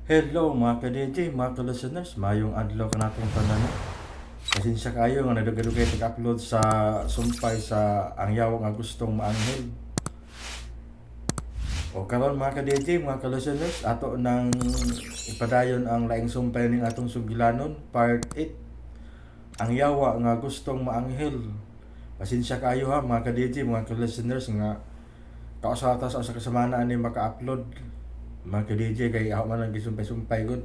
Hello mga ka-DJ, mga ka-listeners, mayong adlaw ka natong tanan. Pasensya kayo nga nadugay-dugay pag-upload sa sumpay sa ang yawa nga gustong maanghel. O karon mga ka-DJ, mga ka-listeners, ato nang ipadayon ang laing sumpay ning atong sugilanon, part 8. Ang yawa nga gustong maanghel. Pasensya kayo ha mga ka-DJ, mga ka-listeners nga kausata sa kasamana ani maka-upload. Mga ka-DJ kay ako man ang gisumpay-sumpay gud.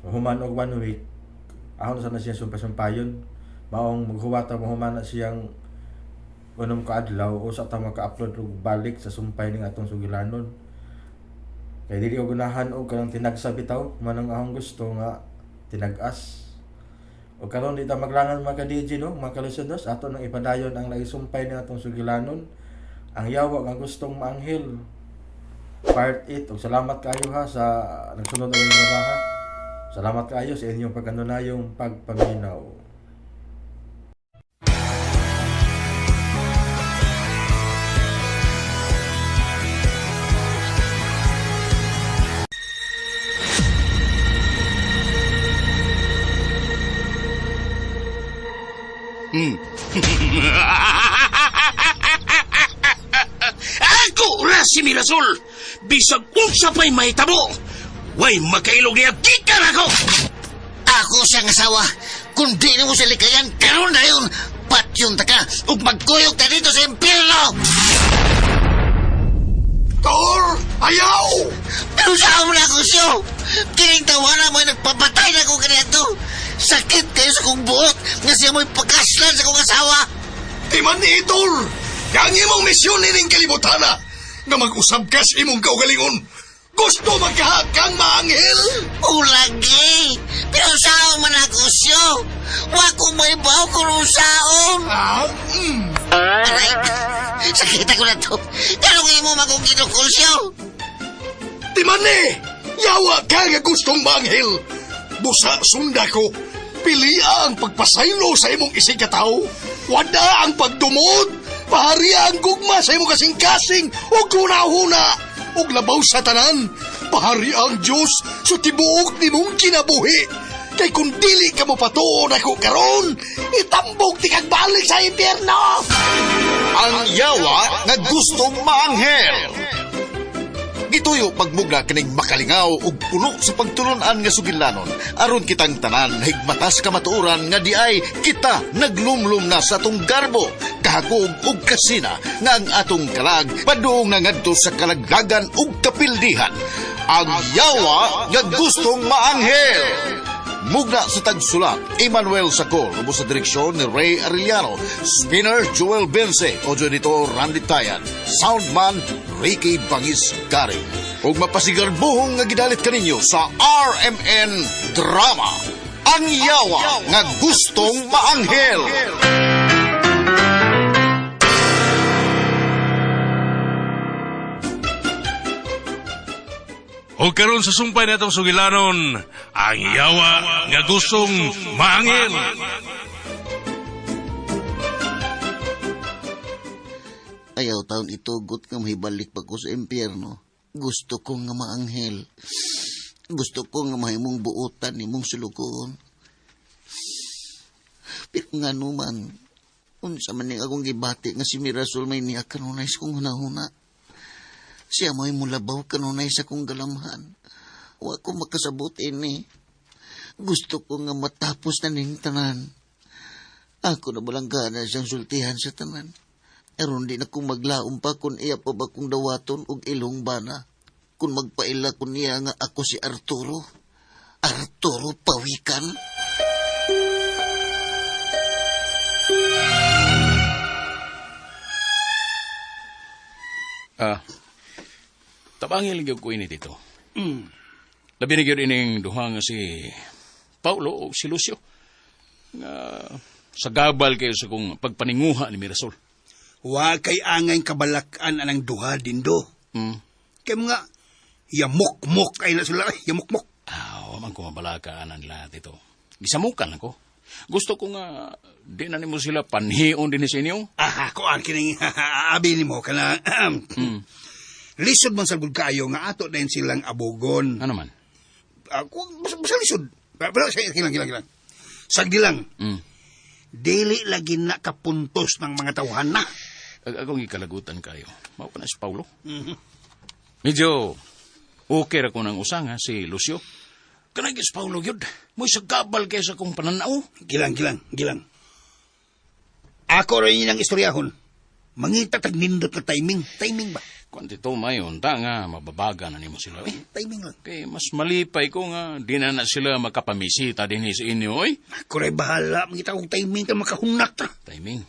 Human og 1 week. Ako na sana siya sumpay-sumpayon. Maong maghuwata mahuman na siyang unom ka adlaw o sa ta maka-upload og balik sa sumpay ning atong sugilanon. Kay dili ko gunahan og kanang tinagsa bitaw manang akong gusto nga tinag-as. O karon di ta maglangan mga ka-DJ no, mga ka-listeners, ato nang ipadayon ang laing sumpay ning atong sugilanon. Ang yawa nga gustong maanghel. Part 8. O salamat kayo ha sa nagsunod ng mga baha. Salamat kayo sa inyong pagkanunayong pagpaminaw. Ako ra si Mirasol! Bisag unsa pa'y mahitabo! Way makailog niya, gikan ako! Ako siyang asawa. Kung di na mo siya likayan, karoon na yun. Patyon ta ka, ug magkuyog ta dito sa impyerno! Tor! Ayaw! Pero saan mo na ako siyo? Kining tawanan mo nagpapatay na ako ganito. Sakit kayo sa kong buot nga siya mo'y pagkaslan sa kong asawa. Di man ni Tor! Yang imong misyon nining kalibutana nga mag-usab ka sa imong kaugalingon. Gusto magkahakang maanghel? Ulagi! Pero saan man ako siyo? Wako may baw kung saan. Aray, sakit ako na to. Ganong imo magong ginukul siyo? Di man ni! Yawa ka nga gustong maanghel. Busa sunda ko. Pilia ang pagpasaylo sa imong isig katao. Wada ang pagdumod. Pahariya ang gugma sa imong kasing-kasing o huna-huna o labaw sa tanan. Pahariya ang Diyos sa tibuok ni mong kinabuhi. Kay kung dili ka mo patuon ako karon, itambog ti kag balik sa impyerno. Ang yawa nga gustong maanghel. Gituyo pagmugna kining makalingaw ug puno sa pagtulunan nga sugilanon aron kitang tanan higmatas kamatuoran nga di ay kita naglumlum na sa atong garbo kahakog ug kasina nga ang atong kalag padung na ngadto sa kalaglagan ug kapildihan. Ang yawa nga gustong maanghel. Mugna sa tagsulat, Emmanuel Sacol, ubos sa direksyon ni Ray Arellano, spinner Joel Bense, audio editor Randy Tayan, soundman Ricky Bangis Gary. Ug mapasigarbuhong nga gidalit kaninyo sa RMN Drama, Ang Yawa nga Gustong Maanghel. O karon sa sumpay na itong sugilanon, ang yawa nga gustong maanghel. Ayaw taon itugot nga mahibalik pa ko sa impyerno. Gusto ko nga maanghel. Gusto ko nga mahimong buutan ni mong sulukoon. Pero nga naman, unsa man ning akong gibati nga si Mirasol may niya kanunay sa kong hunahuna. Siya mo'y mulabaw kanunay sa kong galamhan. Wa ko makasabot ini. Gusto ko nga matapos na ning tanan. Ako na balanggana siyang sultihan sa tanan. Aron di na kong maglaom pa kung iya pa ba kong dawaton og ilong bana. Kung magpaila ko niya nga ako si Arturo. Arturo Pawikan. Tabangin lang ko ini dito. Labi na gyud ining duha nga si Paulo o si Lucio. Nga sa gabal kayo sa kong pagpaninguha ni Mirasol. Wa kay angay kabalakan anang duha dindo. Kay mga yamok-mok ay na sila. Yamok-mok. Man ko mabalakaan ang lahat ito. Gisamukan ako. Gusto ko nga di na nimo sila panhion din sa inyo. Ko ang kining abi ni mo kana. lisod man salbud kaayo nga ato din silang abogon. Ano man? Basta lisod. Pero kilang. Sagdi lang. Dili lagi na kapuntos ng mga tawhan na. Akong ikalagutan kayo. Mao pa na si Paulo. Medyo okay ra ko ng usanga si Lucio. Kanagis Paulo yun. Mo'y sagabal kaysa kong pananaw. Gilang. Ako rin yun ang istoryahon. Mangita tag nindot ka timing. Timing ba? Kung tito mayon, ta nga, mababaga na nimo sila. Timing lang. Kay mas malipay ko nga, di na sila makapamisita din sa inyo, oy. Ako rin bahala. Mangita kong timing ka makahunak ta. Timing.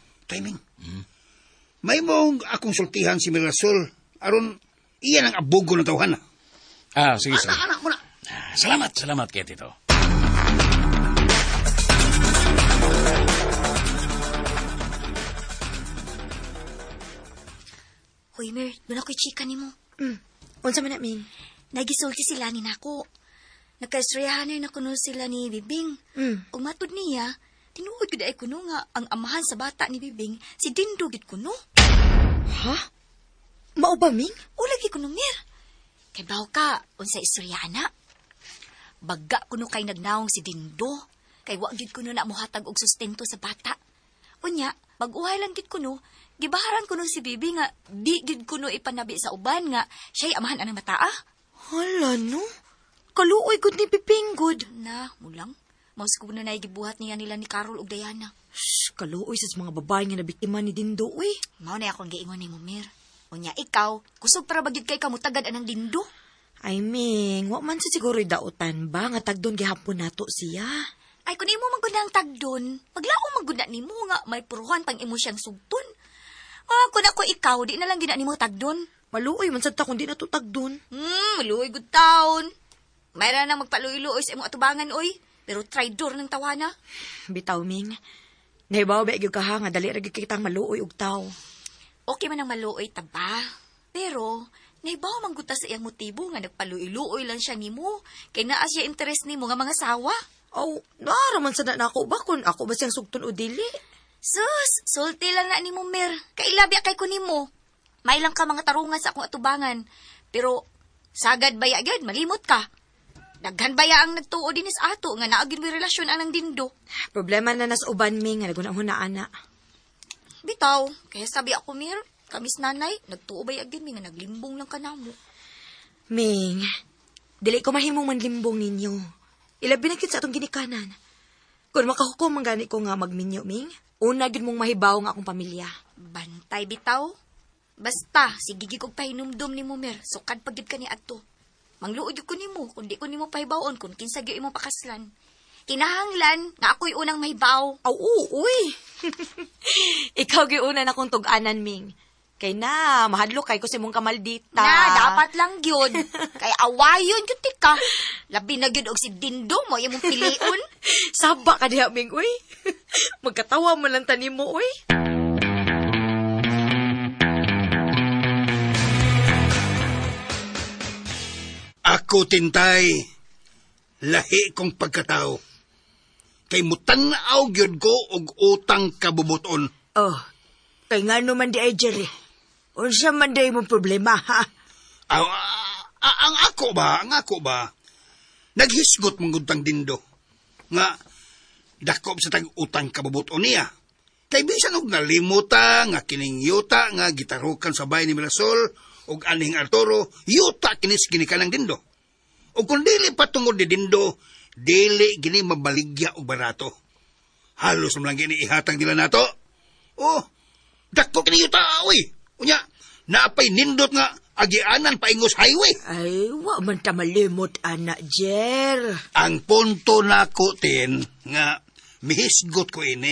May mong akong sultihan si Mirasol. Aron, iyan ang abogo ng tawhan na. Sige. Anak mo na. Salamat kay tito. Hoy, Mer, doon ako'y chika ni mo. Unsa man na, Ming? Nagisulti sila ni nako. Nagkaistoryahanay na kuno sila ni Bibing. Ug matod niya, tinuod gid ay kuno nga ang amahan sa bata ni Bibing, si Dindo gid kuno. Ha? Mao ba, Ming? Ulagi kuno, Mer. Kay baw ka, unsa istoryana? Baga kuno kay nagnaong si Dindo. Kay wa gid kuno na mohatag og sustento sa bata. Unya, pag-uhay lang gid kuno, gibaharan kuno si Bibi nga di gid kuno ipanabi sa uban nga siya'y amahan anang mataa. Hala, no? Kaluoy gud ni Pipinggod. Na, mulang. Maus ko na gibuhat niya nila ni Carol ug Diana. Shh, kaluoy sa mga babae nga nabiktima ni Dindo, uy. Mao na akong giingon ni Mumir. Unya ikaw, kusog para bagid kay kamutagad anang Dindo. Ay, Ming, wa man sa siguro dautan ba nga tagdon gihapon nato siya. Ay, kung imo maguna ang tagdon, maglao maguna nimo nga may puruhan pang imo siyang sugton. Kung ako ikaw, di na lang gina nimo tagdon. Maluoy man sad ta kun di nato tagdon. Maluoy good taon. Mayroon na magpaluoy-luoy sa imong atubangan, oy. Pero traidor ng tawana. Bitaw, Ming. Nahibaw ba gyud ka ha nga dali ra gyud kitang maluoy og tawo. Okay man ang maluoy taba. Pero nahibaw man gud ta sa iyang motibo nga nagpaluoy-luoy lang siya nimo. Kay naa siya interest nimo nga mga sawa. Aw, naaraman sa na ako ba kung ako ba siyang sugton o dili? Sus, sulti lang na ni mo, Mer. Kailabya kay ko nimo. May lang ka mga tarungan sa akong atubangan. Pero, sagad baya gyud malimot ka. Daghan baya ang nagtuo din sa ato nga naagin mo relasyon anang Dindo. Problema na nas uban, Ming, nga nagunahunaan na. Bitaw, kaya sabi ako, Mer, kamis nanay, nagtuo baya gyud mi nga naglimbong lang ka namo. Ming, dili ko mahimong manlimbong ninyo. Ilabi na sa atong ginikanan. Kung makahukom ang gani ko nga magminyo, Ming, una gid mong mahibaw nga akong pamilya. Bantay bitaw. Basta, sige gig og pahinumdum ni mo, Mer. Sukad pagid ka ni adto. Mangluod ko nimo, kundi ko nimo pahibawon kung kinsa gyud imo pakaslan. Kinahanglan nga ako'y unang mahibaw. Aw, uy. Ikaw gyud una na kong tug-anan, Ming. Kay na, mahadlok kay ko sa imong kamaldita. Na, dapat lang gyud. Kay awayon gyud ka. Labi na gyud og si Dindo mo imong piliun. Saba ka diha, Ming, uy. Magkatawa mo lang tanim mo, uy. Ako, Tintay, lahi kong pagkatao. Kay mutanaw gyud ko og utang kabubuton. Oh, kay nga naman di ay, Jerry. Unsa man day mong problema, ha? Ang ako ba, naghisgot mong utang Dindo. Nga, dakop sa tag-utang kabubuton niya. Kay bisan og nalimuta, nga kining yuta, nga gitarukan sa bahay ni Mirasol, og aning Arturo, yuta kinis ginikanang Dindo. O kung dili patungod ni Dindo, dili gini mabaligya og barato. Halos naman lang gini ihatang nila nato. Oh, dakpo kini yuta, oy. Unya, naapay nindot nga agianan paingos highway. Ay, wa man ta malimot, anak, Jer. Ang punto nako, Tin, nga mihisgot ko ini,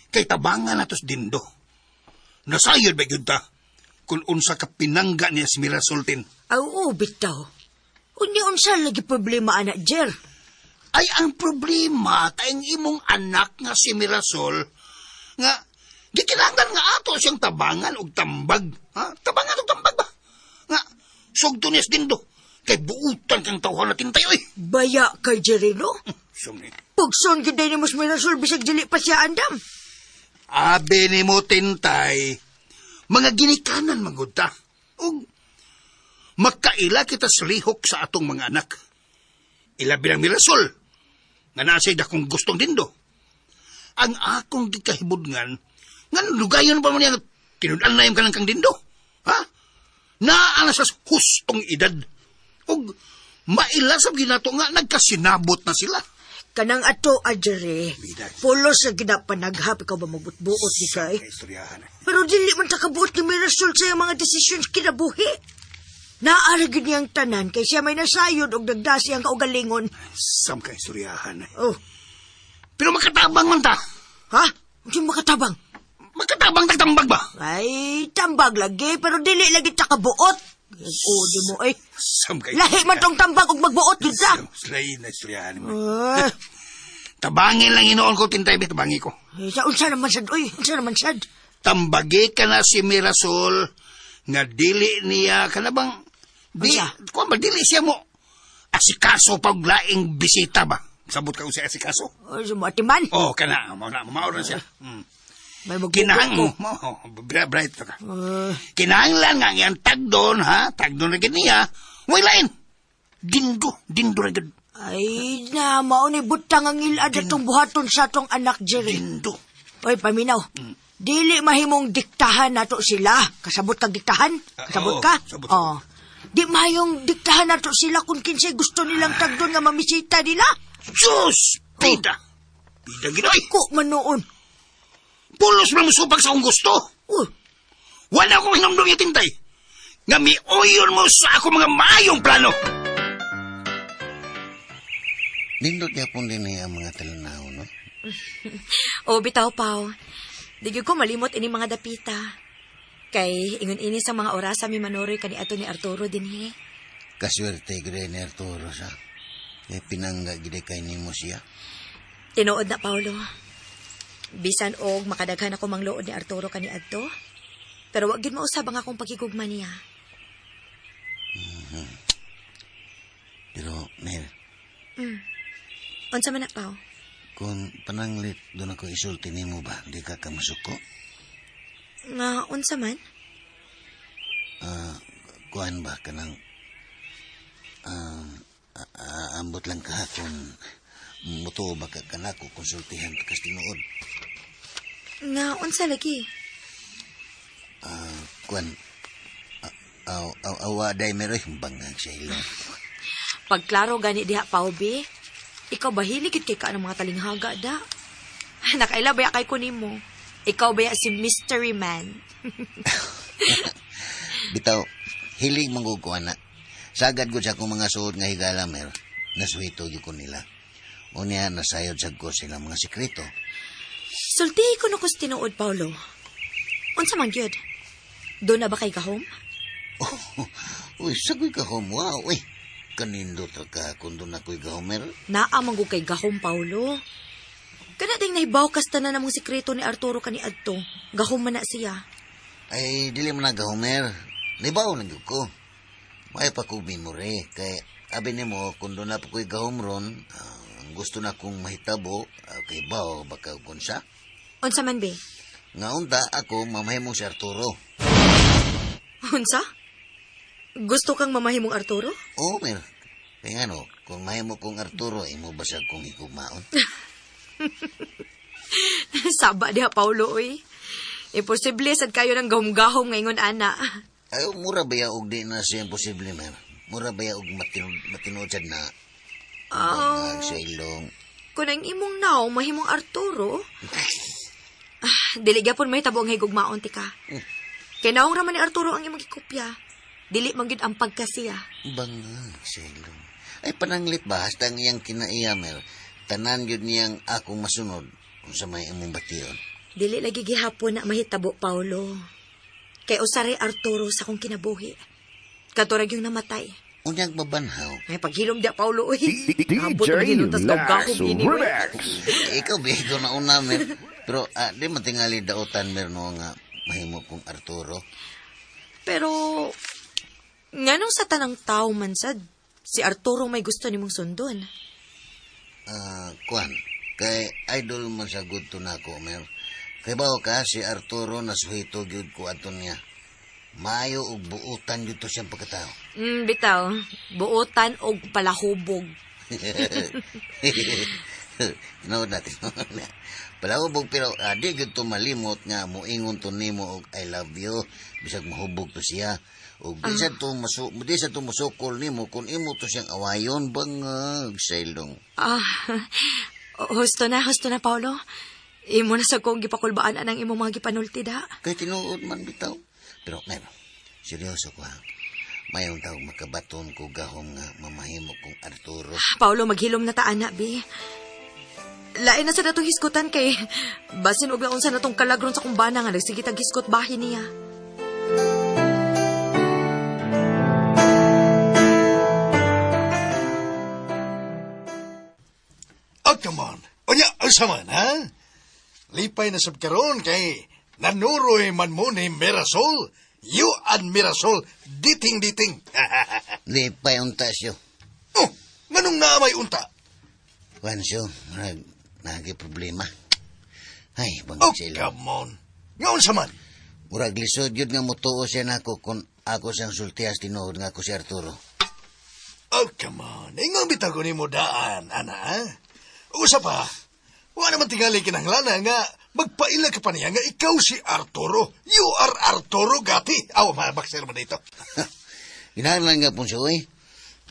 kay tabangan natos Dindo. Nasayod ba yun ta? Kung unsa ka pinangga niya si Mirasol, Tin. Oo, bitaw. Unsa lagi problema, anak, Jer. Ay, ang problema, kayong imong anak nga si Mirasol, nga, gikilangan nga ato siyang tabangan og tambag. Ha? Tabangan og tambag ba? Nga, sugto niya si Dindo. Kay buutan kang tawhan natin tayo, eh. Baya kay Jerry, no? Sumni. Pugson gid ni mas Mirasol bisag dili pa siya andam. Abe ni mo, Tintay, mga ginikanan magod ta. Og, makaila kita salihok sa atong mga anak. Ilabi lang Mirasol, nga nasay dakong gustong dindo. Ang akong gikahibudngan, nga lugayon pa man niya, tinudan na yung kanang kang dindo. Ha? Naana sa hustong edad. O mailasab ginato nga, nagkasinabot na sila. Kanang ato, Ajere. Biday. Pulos sa ginapanaghap, ikaw ba mabutbuot ni kay? Istoryahan. Pero dili man takabuot ni Mirasol sa iyang mga desisyon kinabuhi. Naaragin niyang tanan kay siya may nasayod og nagdasi ang kaugalingon. Sam ka istoryahan. Oh, Pero makatabang man ta. ha? Hindi makatabang. Makatabang tagtambag ba? Ay, tambag lagi, pero dili lagi takabuot. O, di mo, ay. Sam ka Lahi man tong tambag og magbuot yun sa. Slay na istoryahan mo. Ah, Tabangin lang inoon ko, tintay, tabangi ko. sa unsa naman sad, oy, unsa naman sad. Tambagi ka na si Mirasol nga dili niya kanabang Asa? Kuan ba dili siya mo asikaso pag laing bisita ba? Sabot ka sa asikaso? O, sa mga timan. Oh, kana mao na siya. May magbubuot Kinahang ko. mo, bright ka. Ah, Kinahanglan nga yang tagdon ha, tagdon na gid niya. Way lain. Dindo ra gid. ay, na, maunay butang ang ilad atong buhaton sa atong anak, Jerry. Dindo. Oy, paminaw. Dili mahimong diktahan nato sila. Kasabot kang diktahan? Kasabot oo, ka? sabot. Oh. Di mahayong diktahan nato sila kung kinsay gusto nilang tagdon nga mamisita nila. Sus! Pida. Pida ginoy. Ko manoon. Pulos na musupag sa akong gusto. Oh, Wala akong hinamdong itintay. Nga miuyon mo sa ako mga maayong plano. Nindot niya po din ang mga talanaw, no? o bitaw, Pao. Di gyud ko malimot ini mga dapita. Kay ingon ini sa mga orasa mi manoroy kani ato ni Arturo dinhi. Kaswerte gede ni Arturo sa. Kaya pinangga gede kay nimo siya. Tinuod na, Paulo. Bisan og makadaghan ako mangluod ni Arturo kani adto. Pero wag gyud mausab ang akong pagigugma niya. Pero, Mel, Unsa man na, Pao? kung pananglit doon ako isulti nimo ba, di ka kamasuko? Nga unsa man? Kuhan ba ka ng ambot lang ka kung muto ba ka kanako konsultihan ka kas tinuod. Nga unsa lagi? Kuhan, awa day meron bangang sa ilong. Pagklaro gani diha, Pao, be. Ikaw ba hiligid kay ka ng mga talinghaga da? Nakaila ba kay kunimo? Ikaw ba si mystery man? Bitaw, hilig manggukuhan na. Sagad ko sa akong mga suod nga higala mer, nasuhito yun ko nila. O niya nasayod sa ko sila mga sikreto. Sulti ko no kus tinuod, Paulo. Unsa man gyud? Doon na ba kay gahom? Uy, sagoy ka home, wow, uy. Kanindo ka kung doon ako'y gahomer. Naamang ko kay gahom, Paulo. Kana ding nahibaw kasta na namong sikreto ni Arturo kani adto. Gahom man na siya. Ay, dili man na gahomer. Libaw lang yun ko. May pakubin mo re. Kay, abi ni mo, kung doon na po ko'y gahom ron, ang gusto na kong mahitabo, kay bao, baka kung siya. Unsa man, be? Nga unta, ako, mamahimong si Arturo. Unsa? Gusto kang mamahimong Arturo? Oo, mer. Kaya ano, kung mahimo kong Arturo, imo basag kong hikumaon. Saba diha, Paulo, oy. Imposible sad kayo ng gahom-gahom ngayon, ana. Ay, mura ba ya og di na siya imposible, mer? Mura ba ya og matinudsad na? Bangag sa ilong. Kung ang imong naw, mahimong Arturo, dili gyapon may tabo ang higugmaon, tika. Kay naong raman ni Arturo ang imong ikopya. Dili man gyud ang pagkasiya. Bangag sa ilong. Ay, pananglit ba? Hasta ang iyang kinaiya, mer. Tanan yun niyang akong masunod kung sa may imong bation. Dili lagi gihapon na mahitabo, Paulo. Kay usari Arturo sa kong kinabuhi. Katurag yung namatay. Unyang babanhaw. May paghilom dia, Paulo, uy. Abot ang hinuntas daw gahom ini, uy. Ikaw, bigo na una, mer. Pero, di matingali daotan, mer, no, nga mahimo kong Arturo. Pero, nganong sa tanang tao man sad, si Arturo may gusto nimong sundon. Kuan, kay idol man sa good to na ko, mer. Kay bao ka, si Arturo nasuhito gyud ko aton niya. Mayo og buutan dito siyang pagkatao. Bitaw, buotan og palahubog. Tinood natin. Palahubog pero di gyud to malimot nga moingon to nimo og I love you bisag mahubog to siya. Og di sa to musukol nimo kung imo to siyang awayon bangag sailong. Husto na, Paulo. Imo na sa kong gipakulbaan ang imong mga gipanulti da. Kay tinuod man bitaw. Pero ngayon, seryoso ko ha. Mayroon tawag makabaton ko gahom nga mamahimo kong Arturo. Paulo, maghilom na taan na, bi. Lain na sa natong hiskutan kay basin og laon sa natong kalagron sa kumbana nga nagsige tag hiskot bahin niya. Oh, come on. Onya, asa man, ha? Lipay na sab karon kay nanuroy man mo ni Mirasol. You and Mirasol, diting-diting. Lipay unta siyo. Oh, nganong naamay unta? Wan siyo, nagi problema. Ay, Oh, bangag sila. come on. Ngaon sa man? Murag lisod yun nga mutuo siya nako kung ako siyang sultias tinuod nga ako si Arturo. Oh, come on. Ingon bitaw ko ni mo daan, ana, ha? Usa pa, wala naman tingali kinanglana nga magpaila ka pa niya nga ikaw si Arturo. You are Arturo, gati. Aw, mabakser mo dito. Kinahanglan nga po siya, eh.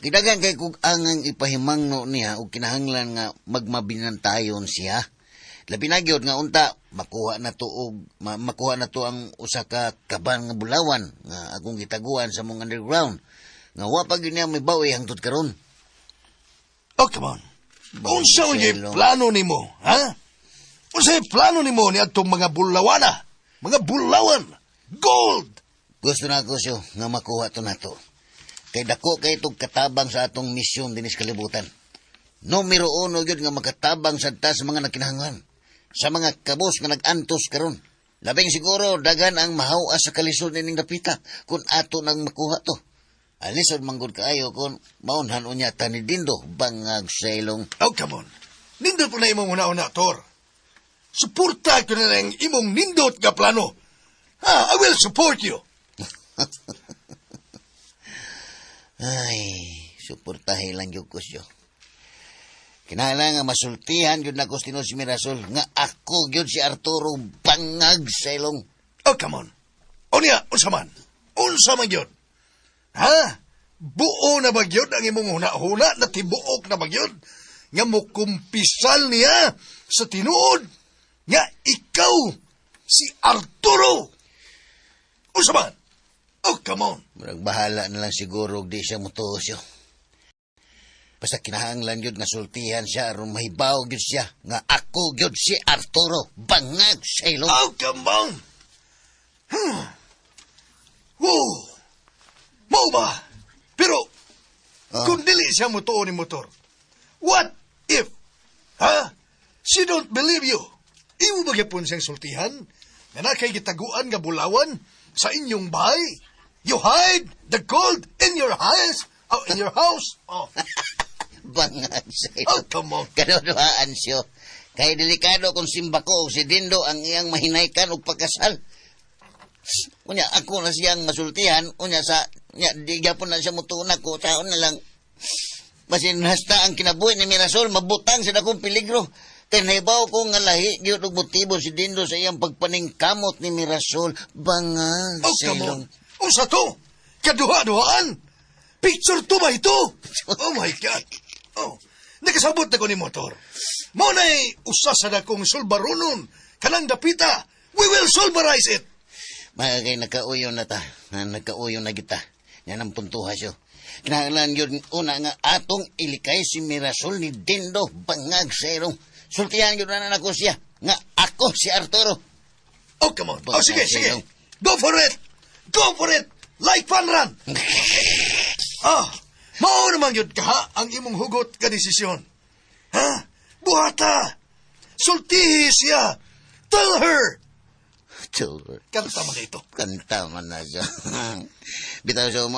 Kidagan kay kung angang ipahimangno niya o kinahanglan nga magmabinantayon siya. Labi na gyud nga unta makuha na to ang usa ka kaban nga bulawan nga akong gitaguan sa mong underground. Nga wa pa gyud niya may bawi hangtod karon. Oh, come on. Unsa man yung plano nimo, ha? Unsa yung plano nimo ni atong mga bulawana? Mga bulawan. Gold. Gusto na ako siyo nga makuha to nato. Kay dako kay itong katabang sa atong misyon dinis kalibutan. Numero 1 yun nga makatabang sa ta sa mga nakinahanglan. Sa mga kabos nga nag-antos karon. Labing siguro dagan ang mahawa sa kalisod ning napita kung ato nang makuha to. Alisod manggod kaayo kung maunhan unya ta ni Dindo bangag sa ilong. Oh, come on. Nindot po na imong una-una, Tor. Suporta ko na lang imong nindot nga plano. I will support you. Ay, suportahin lang yung kusyo. Kinahanglan nga masultihan yun na Agustino si Mirasol nga ako yun si Arturo bangag sa ilong. Oh, come on. O niya, unsa man? Unsa man yun? Ha? Buo na ba yun ang imong huna-huna na tibuok na ba yun? Nga mo kumpisal niya sa tinuod nga ikaw si Arturo. Unsa man? Oh, come on. Murag bahala na lang siguro di siya mutuos yun. Basta kinahanglan yun nga sultihan siya aron mahibaw yun siya nga ako yun si Arturo bangag sa ilong. Oh, come on. Whoa. Mao ba? Pero, kung dili siya mutuo ni motor, what if? Ha? She don't believe you. Imo ba gyapon siyang sultihan? Nga na kay gitaguan nga bulawan sa inyong bahay? You hide the gold in your house? Oh, in your house? Oh. Bangag sa Oh, ilong. come on. Kanunuhaan siya. Kay delikado kung simba ko o si Dindo ang iyang mahinaykan o pagkasal. Unya, ako na siyang masultihan. Unya, di gyapon na siya mutuna ko. Taon na lang. Basin hasta ang kinabuhi ni Mirasol, mabutang sa dakong peligro. Kaya naibaw ko nga lahi, gyud og motibo si Dindo sa iyang pagpaningkamot ni Mirasol. Bangag Oh, sa come on. ilong. Unsa to? Kaduha-duhaan? Picture to ba ito? Oh my God. Oh, nakasabot na ko ni motor. Mao na'y usa sa dakong sulbaronon. Kanang dapita. We will solverize it. Mga kay nakauyo na ta. Nakauyo na kita. Yan ang puntuha siyo. Kinahanglan yun una nga atong ilikay si Mirasol ni Dindo bangag sa ilong. Sultihan yun na ako siya. Nga ako si Arturo. Oh, come on. Oh, sige, sige. Go for it. Go for it. Like fun run. Mao naman yun ka ang imong hugot ka desisyon. Ha? Buhata. Sultihi siya. Tell her. Sure. Kanta man ito. Kanta man na siya. Bitaw siya,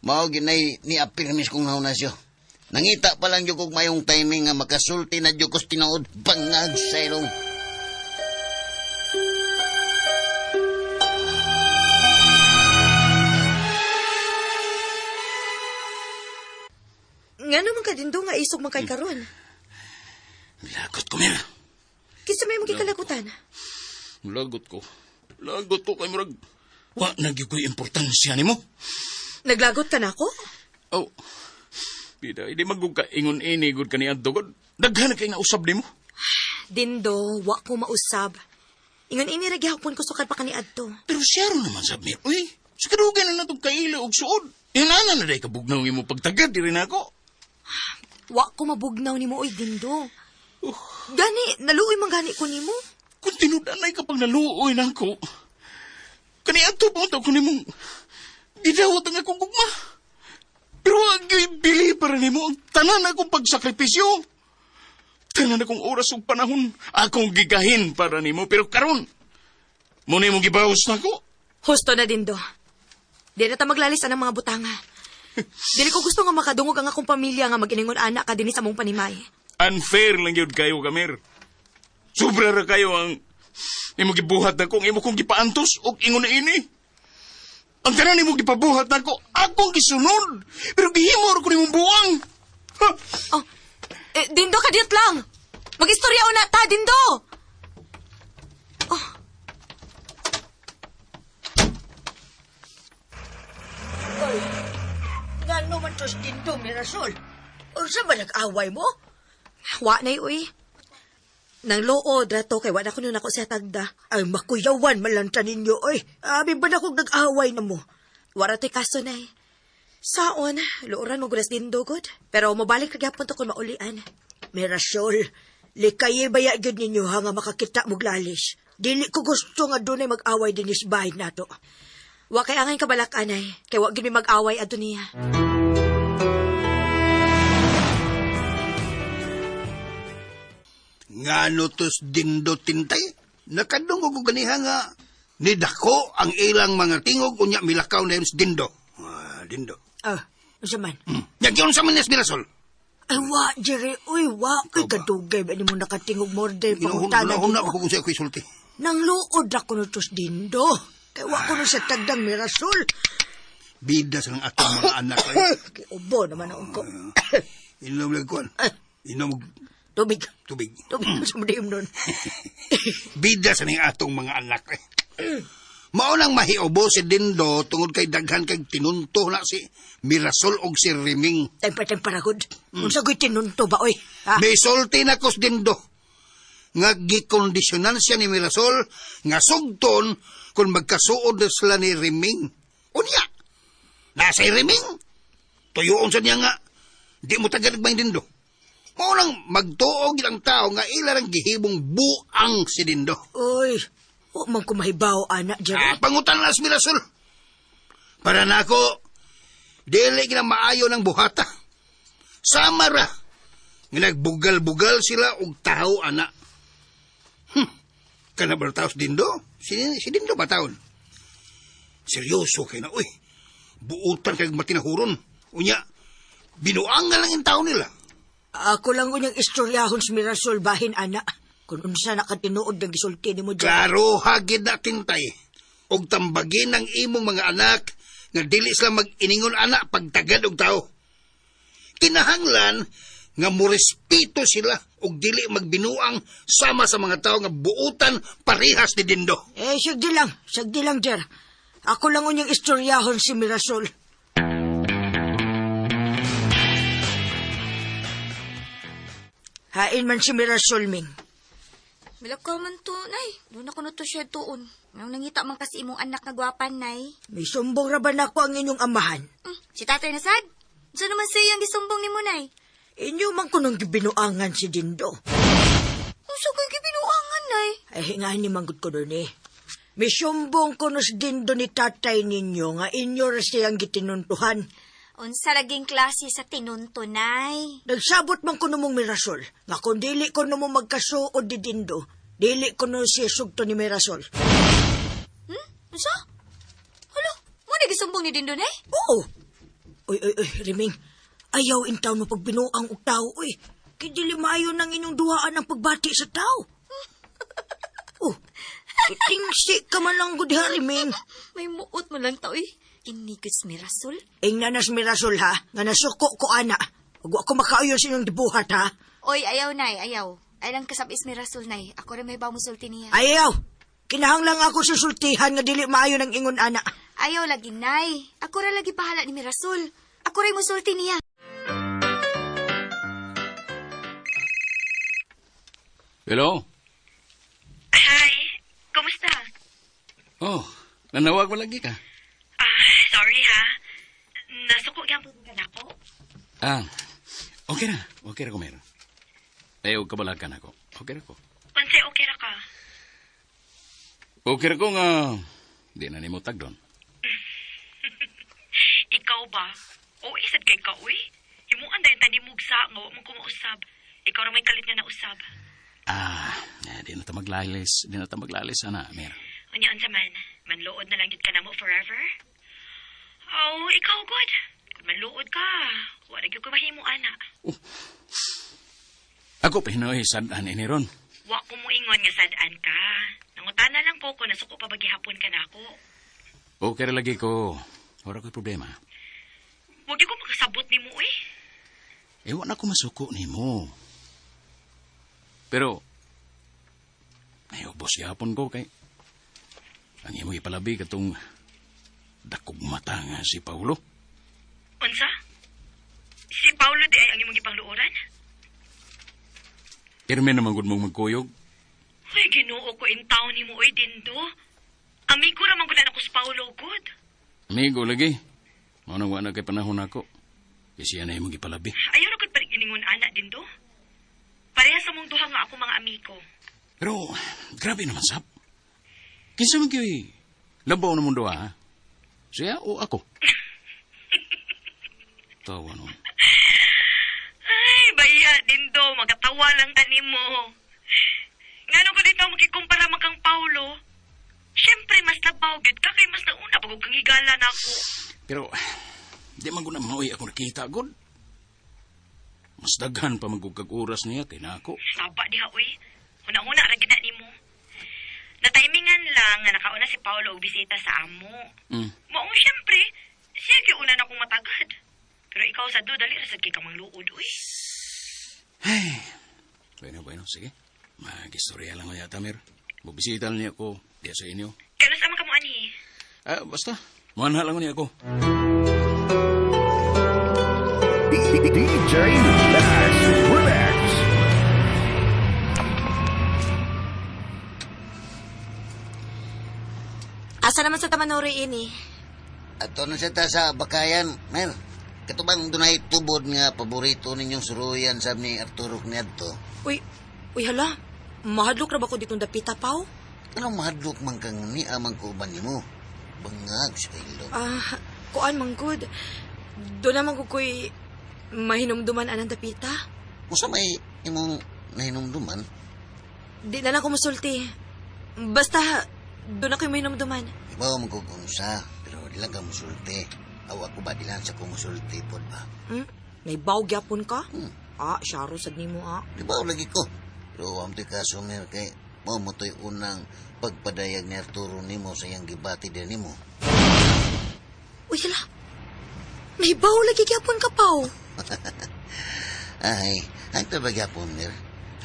mao ginay ni apirmis kong nauna siya. Nangita pa lang yung kong mayong timing nga makasulti na yung kos tinood bangag sa ilong. Nga naman ka Dindo nga isog man kay karon. Lagot ko, Mir. Kinsa may magkikalagutan? Lagot ko. Lagot ko kay Murag. Wa nagyud ko'y importansya nimo. Naglagot ka na ako? Oh. Pida, hindi magug ka ingon ini gud kani adto gud. Daghan kay nausab nimo. Dindo, wa ko mausab. Ingon ini ra gihapon ko sukad pa kani adto. Pero siya ron naman sab Mir. Uy, sa kadugan na natong kaila og suod. Inana na day kabugnaw imo pagtagad diri nako. Wa ko mabugnaw nimo oy Dindo. Gani, naluoy man gani ko nimo. Kung tinudanay kapag naluoy nako. Kani adto pa unta ko nimong gidawat ang akong gugma. Pero wag yo'y bili para nimo ang tanan akong pagsakripisyo. Tanan akong oras ug panahon akong gigahin para nimo. Pero karon, muna mo gibawos nako. Husto na Dindo. Di na ta maglalis ang mga butanga. Dili ko gusto nga makadungog ang akong pamilya nga mag-iningon anak ka dinhi sa mong panimay. Unfair lang yun kayo, Gamer. Sobra ra kayo ang imo gibuhat na kong imo kong gipaantos o ingon na ini. Ang tanan imo gipabuhat na ko, akong gisunod. Pero gihimo ko nimong buwang. Ha? Oh, Dindo ka diyot lang. Mag-istorya na ta, Dindo. Oh. Oy, nga naman tos Dindo, Mirasol. O sa ba nag-away mo? Wa na uy. Nang lood rato kay wala ko nun ako sa tagda. Ay, makuyawan malanta ninyo, oy. Abi ba na kong nag-away na mo? Wara to'y kaso na eh. Saon, luoran mo gulas din dugod. Pero mabalik na gyapon to kung maulian. Mirasol, likaye baya gyud ninyo ha nga makakita mo glalis. Dili ko gusto nga dunay mag-away din is bahay nato. Wa kay angay kabalakanay. Kay wa gyud mi mag-away adto niya. Ngano tos Dindo tintay? Nakadungog ko ganiha nga. Nidako ang ilang mga tingog unya milakaw na yun si Dindo. Dindo. Unsa man? Nagyon sa manes Mirasol. Ay, wa, Jerry. Uy, wa. Kay kadugay ba ni mo nakatingog morde pangutana. Huna ko kung siya ako'y sulti. Nang luod ako na tos Dindo. Kay wa ko na sa tagdang Mirasol. Bida sa ng atong mga anak. Kay ubo naman ako ko. Inom lang kuhan. Inom Tubig. tubig. Tubig sa madiim nun. Bida sa ng atong mga anak. Maunang mahiobo si Dindo tungod kay daghan kay tinunto na si Mirasol og si Riming. Tempa-temparagod. Unsa go'y tinunto ba, oy? Ha? May sulti na ko si Dindo. Nga gikondisyonan siya ni Mirasol nga sugton kung magkasuod na sila ni Riming. Unya, nasa'y Riming. Tuyoon sa niya nga, di mo taga nagmay Dindo. Maunang magtuog ang tao nga ilarang gihibong buang si Dindo. Uy, o man kumahibaw, anak, Jerry. Pangutan na si Mirasol. Para na ako, dili na maayo ng buhata. Sama ra. Nga nagbugal-bugal sila og tao, anak. Kana ba tao si Dindo? Si Dindo ba taon? Seryoso kay na, uy. Buutan kay matinahuron. Unya, binuangan lang yung tao nila. Ako lang unyang istoryahon si Mirasol bahin, anak. Kung unsa nakatinuod ng gisulti ni mo, Jerry. Klaro, hagid na tintay. Og tambagin ng imong mga anak nga dili sila mag-iningon anak pagtagad og tao. Kinahanglan nga morespeto sila og dili magbinuang sama sa mga tao nga buutan parehas ni Dindo. Sagdi lang, Jer. Ako lang unyang istoryahon si Mirasol. Hain man si Mirasol, Ming. Milakaw man to, nay. Doon ako na to siya tuon. Nang nangita man kasi imong anak na gwapan, nay. May sumbong raban ako ang inyong amahan. Si tatay na sad? Saan naman siya ang gisumbong ni mo, nay? Inyo man ko nang gibinuangan si Dindo. Usa kay gibinuangan, nay? Ay, hingahan ni manggod ko doon eh. May sumbong ko nos Dindo ni tatay ninyo nga inyo ra siyang gitinuntuhan. Unsa laging klase sa tinunto, nay? Nagsabot man ko namong Mirasol, nga kung dili ko namong magkasuod di Dindo, dili ko no siya sugto ni Mirasol. Unsa? Hala, mo na gisumbong ni Dindo, nay? Oo. Uy, Riming, ayaw intaw mo pagbinuang og tao, uy. Kay dili maayo ng inyong duhaan ang pagbati sa tao. Itingsi ka man lang gud ha, Riming. May muot mo lang tao, eh. Inigos Mirasol? Ingnanas Mirasol ha, nga nasuko ko ana. Huwag ako makaayon sa inyong dibuhat, ha? Oy, ayaw, nay, ayaw. Ay lang kasabis mi Rasul, nay. Ako rin may baw musulti niya. Ayaw! Kinahanglang ako susultihan nga dili maayo ng ingon ana. Ayaw lagi, nay. Ako rin lagi pahala ni mi Rasul. Ako rin musulti niya. Hello? Hi, kumusta? Oh, nanawag mo lagi ka. Sorry ha. Nasuko nga po ka ako. Okay na. Okay na ko meron. Ayaw kabalakan ako. Okay na ko. Pansay okay ra ka? Okay na ko nga, di na nimutag doon. Ikaw ba? O isad kay ka, uy. Himuan dahil tanimugsa nga wa mong kumausab. Ikaw ra may kalit nga nausab. Di na ta maglalis. Di na ta maglalis, ana, Mer. Unyaan sa man, manluod na lang yun ka na mo forever? Oh, ikaw good. Kung manluod ka, wala gyud ko mahimo, ana. Ako pinoy sadan ini ron. Wa ko mo ingon nga sadaan ka. Nangutana lang ko kung nasuko pa bagihapon ka na ako. Okay ra lagi ko. Wala ko'y problema. Huwag ko makasabot ni mo, eh. Ewan ako masuko ni mo. Pero, ayaw boss yapon ko kay ang imo ipalabi katong dakog mata nga si Paulo. Unsa? Si Paulo di ay ang imong gipangluoran? Irme naman gud mong magkuyog. Ay, Ginoo ko intaw ni mo, oy, Dindo. Amigo raman ko na ako sa Paulo, good. Amigo lagi. Mao nang wa na kay panahon ako. Kasi yan ay mong ipalabi. Ayaw na ko'y pariginingon, anak, Dindo. Pareha sa mong duha nga ako mga amigo. Pero, grabe naman, Sap. Kinsa man kayo'y labaw na mong duha, ha? Siya o ako? Tawa no. Ay, baya, Dindo, magatawa lang tani mo. Ngano ko dito makikumpara makang Paulo? Siyempre, mas labaw, gid ka kay mas nauna pag kang higala na ako. Pero, di man ko na mauwi ako nakita, God. Mas daghan pa magugag oras niya kay na ako. Saba diha, uy. Una-una, ragina ni mo. Natimingan lang nga nakauna si Paulo og bisita sa amo. Maong siyempre, sige una na akong matagad. Pero ikaw sa do, dali rasad kay kamang luod, uy. Ay, bueno, sige. Mag-istorya lang ko yata, Mer. Magbisita niya ako diya sa inyo. Kaya sama ka mo, ani? Basta. Manha lang niya ako. DJ Bass Relax. Asa naman sa Tamanori ini? Ato na siya ta sa bakayan, Mer. Katubang dunay tubod nga paborito ninyong suruyan sa ni Arturo Kniadto. Uy, hala. Mahadlok ra ba ko ditong dapita, Pao? Anong mahadlok man kang ni amang kuban nimo? Bangag sa ilong. Kuan man good. Doon naman ko ko'y mahinumduman anang dapita. Musa may imong nahinumduman? Di na lang ko musulti. Basta, doon ako'y mahinumduman. Ibaw man kung unsa, pero di lang ka musulti. Awa ko ba di lang sa kumusulti po ba? Naibaw gyapon ka? Syaro sad nimo, Di ba lagi ko? Pero amto'y kaso, Mer, kay mo to'y unang pagpadayag ni Arturo nimo sa iyang gibati din nimo. Uy, hala. Naibaw lagi gyapon ka, Pao. Ay, ang tabagyapon, Mer.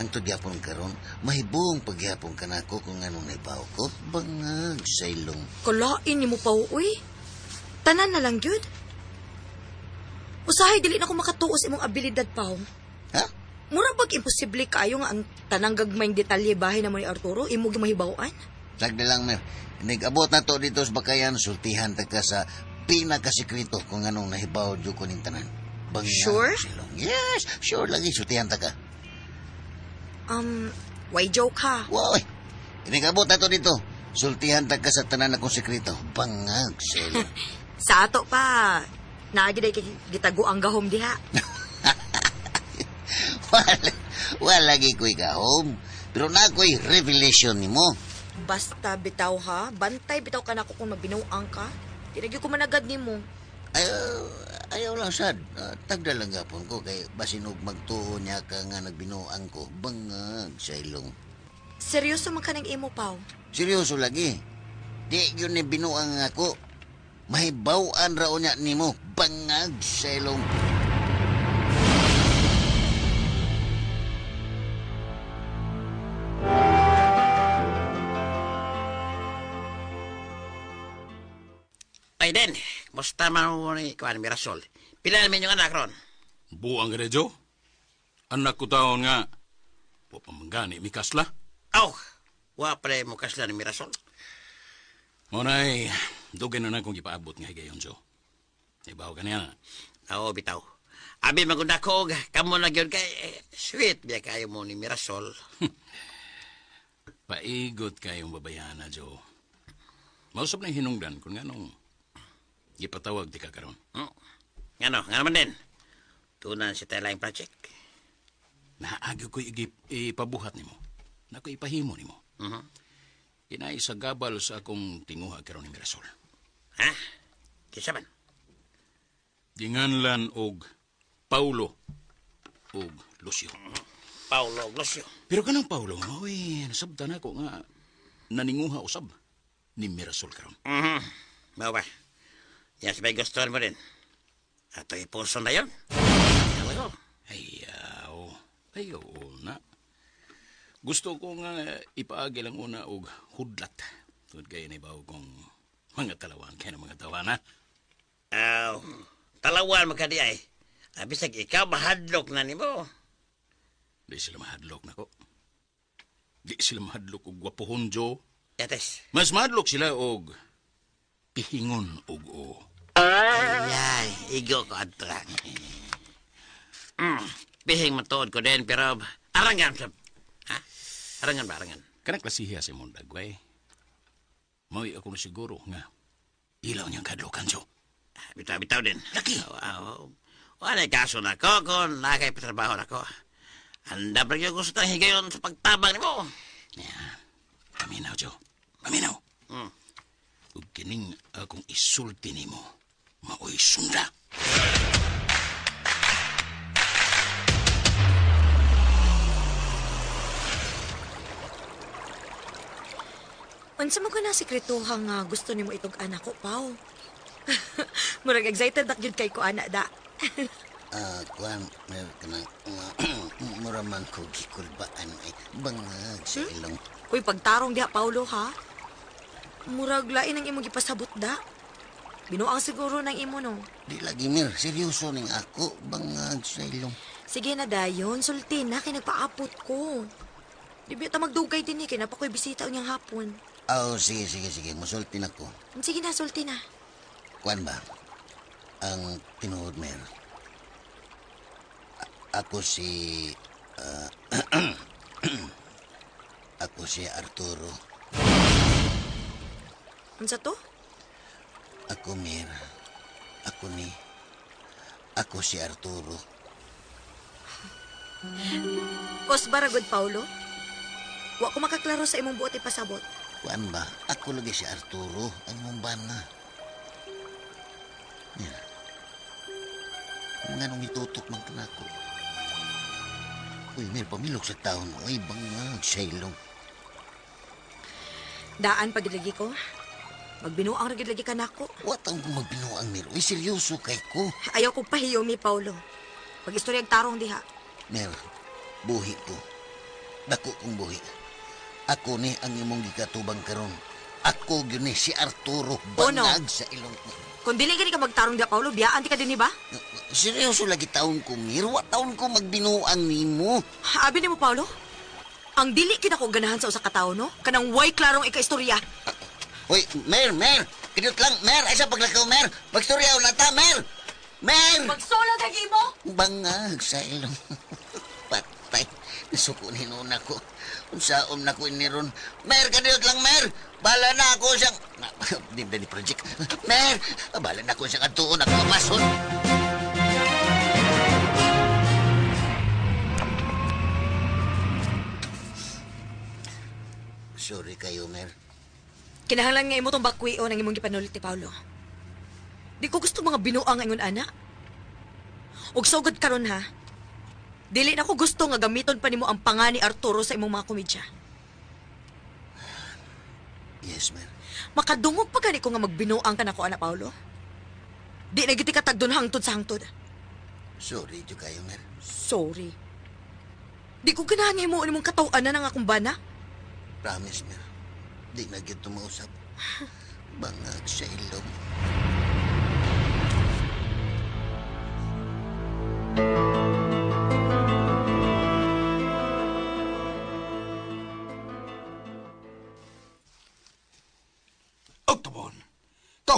Ang tudyapon karon, mahibong pagyapon ka na ako kung anong naibaw ko. Bangag sa ilong. Kalain nimo, Pao, uy. Tanan na lang, gyud. Usahay, dili na ko makatuos imong abilidad, Pao. Ha? Mura bag imposible kayo nga ang tanang gagmayng detalye bahay naman ni Arturo, imo gimahibawaan? Sagdi lang, Mer. Nag-abot na to dito sa bakayan, sultihan ta ka sa pinakasikreto kung anong nahibaw dyo ko ning tanan. Bangag Sure? sa ilong. Yes, sure lagi, sultihan ta ka. Why joke ha? Wow, nag-abot na to dito. Sultihan ta ka sa tanan akong sikreto. Bangag sa ilong. Sa ato pa, naagiday gitago ang gahom diha. Wala lagi ko'y gahom. Pero na ko'y revelation ni mo. Basta bitaw ha, bantay bitaw ka na ako kung magbinuang ka. Tinagyo ko managad ni mo. Ayaw lang sad. Tagda lang gapon ko kay basinog magtuo niya ka nga nagbinuang ko. Bangag sa ilong. Seryoso man ka ng imo, Pao? Seryoso lagi. Di yun ni binuang ako. Mahibawaan raon niya ni mo. Bangag sa ilong. Ay, Den, musta man mo ni Kuan Mirasol? Pila namin yung anak ron? Buang ka Jo. Anak ko taon nga. Wa pa manggani, mikasla. Aw, wa pre mo kasla ni Mirasol. Monay, dugay na kong ipaabot nga higayon, Jo. Ibaw ka niya. Oo, bitaw. Abi magunda ko, kamo na gyud kay sweet biya kayo mo ni Mirasol. Paigot kayong babayana, Jo. Mausap na hinungdan kung nga nung ipatawag di ka karon. Nga naman din. Tunan si Taylang Project. Naagi ko ipabuhat nimo. Na ko ipahimo nimo. Inay sa gabal sa akong tinguha karon ni Mirasol. Ha? Kisa man? Dinganlan og Paulo og Lucio. Paulo Glosio. Pero kanang Paulo, oy, nasabtan ako nga naninguha usab ni Mirasol karon. Mau ba? Yan sabay gustuhan mo rin. Ato ipuso na yun. Ayaw na. Gusto ko nga ipaagi lang una og hudlat. Tungod kayo na ibaw kong mga talawan kaya ng mga tawana. Talawan magkadi ay. Bisag ikaw mahadlok na ni mo. Di sila mahadlok na ko. Di sila mahadlok og gwapohon, Jo. Yates. Mas mahadlok sila og pihingon og o. Ay, igo ko ato lang. Bihing matuod ko din, pero arangan sa... Ha? Arangan ba, arangan? Kanang klasihiya sa mong dagway. Mauwi ako na siguro nga ilaw niyang kadlokan, Jo. Bitaw din. Laki! Wala kaso na ko kung nakay patrabaho na ko. Handa ba yung gusto tang higayon sa pagtabang ni mo? Yan. Paminaw, Jo. Paminaw. Ug kining akong isulti nimo, maoy sunda. Unsa mo ka na sekretuha nga gusto nimo itong anak ko, Pao? Murag excited na gyud kay ko anak da. Kuan, meron ka na, muraman ko gikulbaan ay bangag sa ilong. Uy, pagtarong diha, Paulo, ha? Murag lain ang imong gipasabot da. Binuang siguro ng imo, no? Di lagi, Mir, seryoso ning ako, bangag sa ilong. Sige na dayon, sulti na, kay nagpaapot ko. Di ba ta magdugay din kay napa ko'y bisita unyang hapon. Sige, musulti na ko. Sige na, sulti na. Kuan ba? Ang tinuod, Mer. Ako si... ako si Arturo. Unsa to? Ako, Mir. Ako si Arturo. Baragod, Paulo. Wa ko makaklaro sa imong buot ipasabot. Kuan ba? Ako lagi si Arturo, ang mumbana. Mir. Nga nung itutok man ka na ako. Uy, Mir, pamilok sa taon. Uy, bangag sa ilong. Daan pagilagi ko. Magbinuang ragilagi ka nako. Wat ang magbinuang, Mir. Uy, seryoso kay ko. Ayaw ko pahiyomi, Paulo. Pag-istoryag tarong diha. Mer, buhi ko. Dako kong buhi. Ako ni ang imong gikatubang karon. Ako gyud ni si Arturo, bangag sa ilong ko. Kung dili gani ka magtarong diha, Paulo, biyaan ti ka din ba? Seryoso lagi taon ko, Mir. Wa taon ko magbinuang nimo. Abi ni mo, Paulo? Ang dili kinako ganahan sa usa ka tawo, no? Kanang way klarong ika-istorya. Hoy, Mer. Kidot lang, Mer. Ay sa paglakaw, Mer. Magstoryaw na ta, Mer. Mer! Magsulod ang imo! Bangag sa ilong. Patay. Nasuko ni nuna ko. Unsaon na ko iniron. Mer, kadiot lang, Mer. Bala na ako siyang... Di ba ni project? Mer! Bala na ako siyang atuon. Ako mason. Sorry kayo, Mer. Kinahanglan nga imo tong bakwio ng imong gipanulit ni Paulo. Di ko gusto mga binuang ingon ana. Og sugod karon ha. Dili na ko gusto nga gamiton pa nimo ang panga ni Arturo sa imong mga komedya. Yes, Mer. Makadungog pa gani ko nga magbinuang ka nako ana Paulo. Di na giti katagdon hangtod sa hangtod. Sorry jo kayo, Mer. Sorry. Di ko ganahan nga imo nimong kataw-anan ang akong bana. Promise, Mer. Di na gyud tumausap. Bangag sa ilong.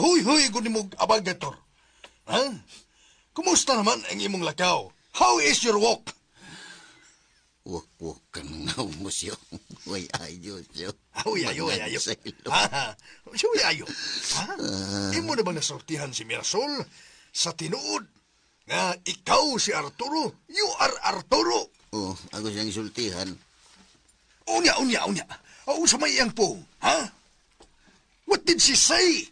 Nagahuy-huy ko ni mong abagator. Ha? Kumusta naman ang imong lakaw? How is your walk? Wak-wak ka na musyo. Way ayos yo. Uy, ayo. Ha? Uy, ayo. Ha? Imo na ba nasortihan si Mirasol sa tinuod? Nga ikaw si Arturo. You are Arturo. Oh, ako siyang isultihan. Unya. Sa may iyang po. Ha? What did she say?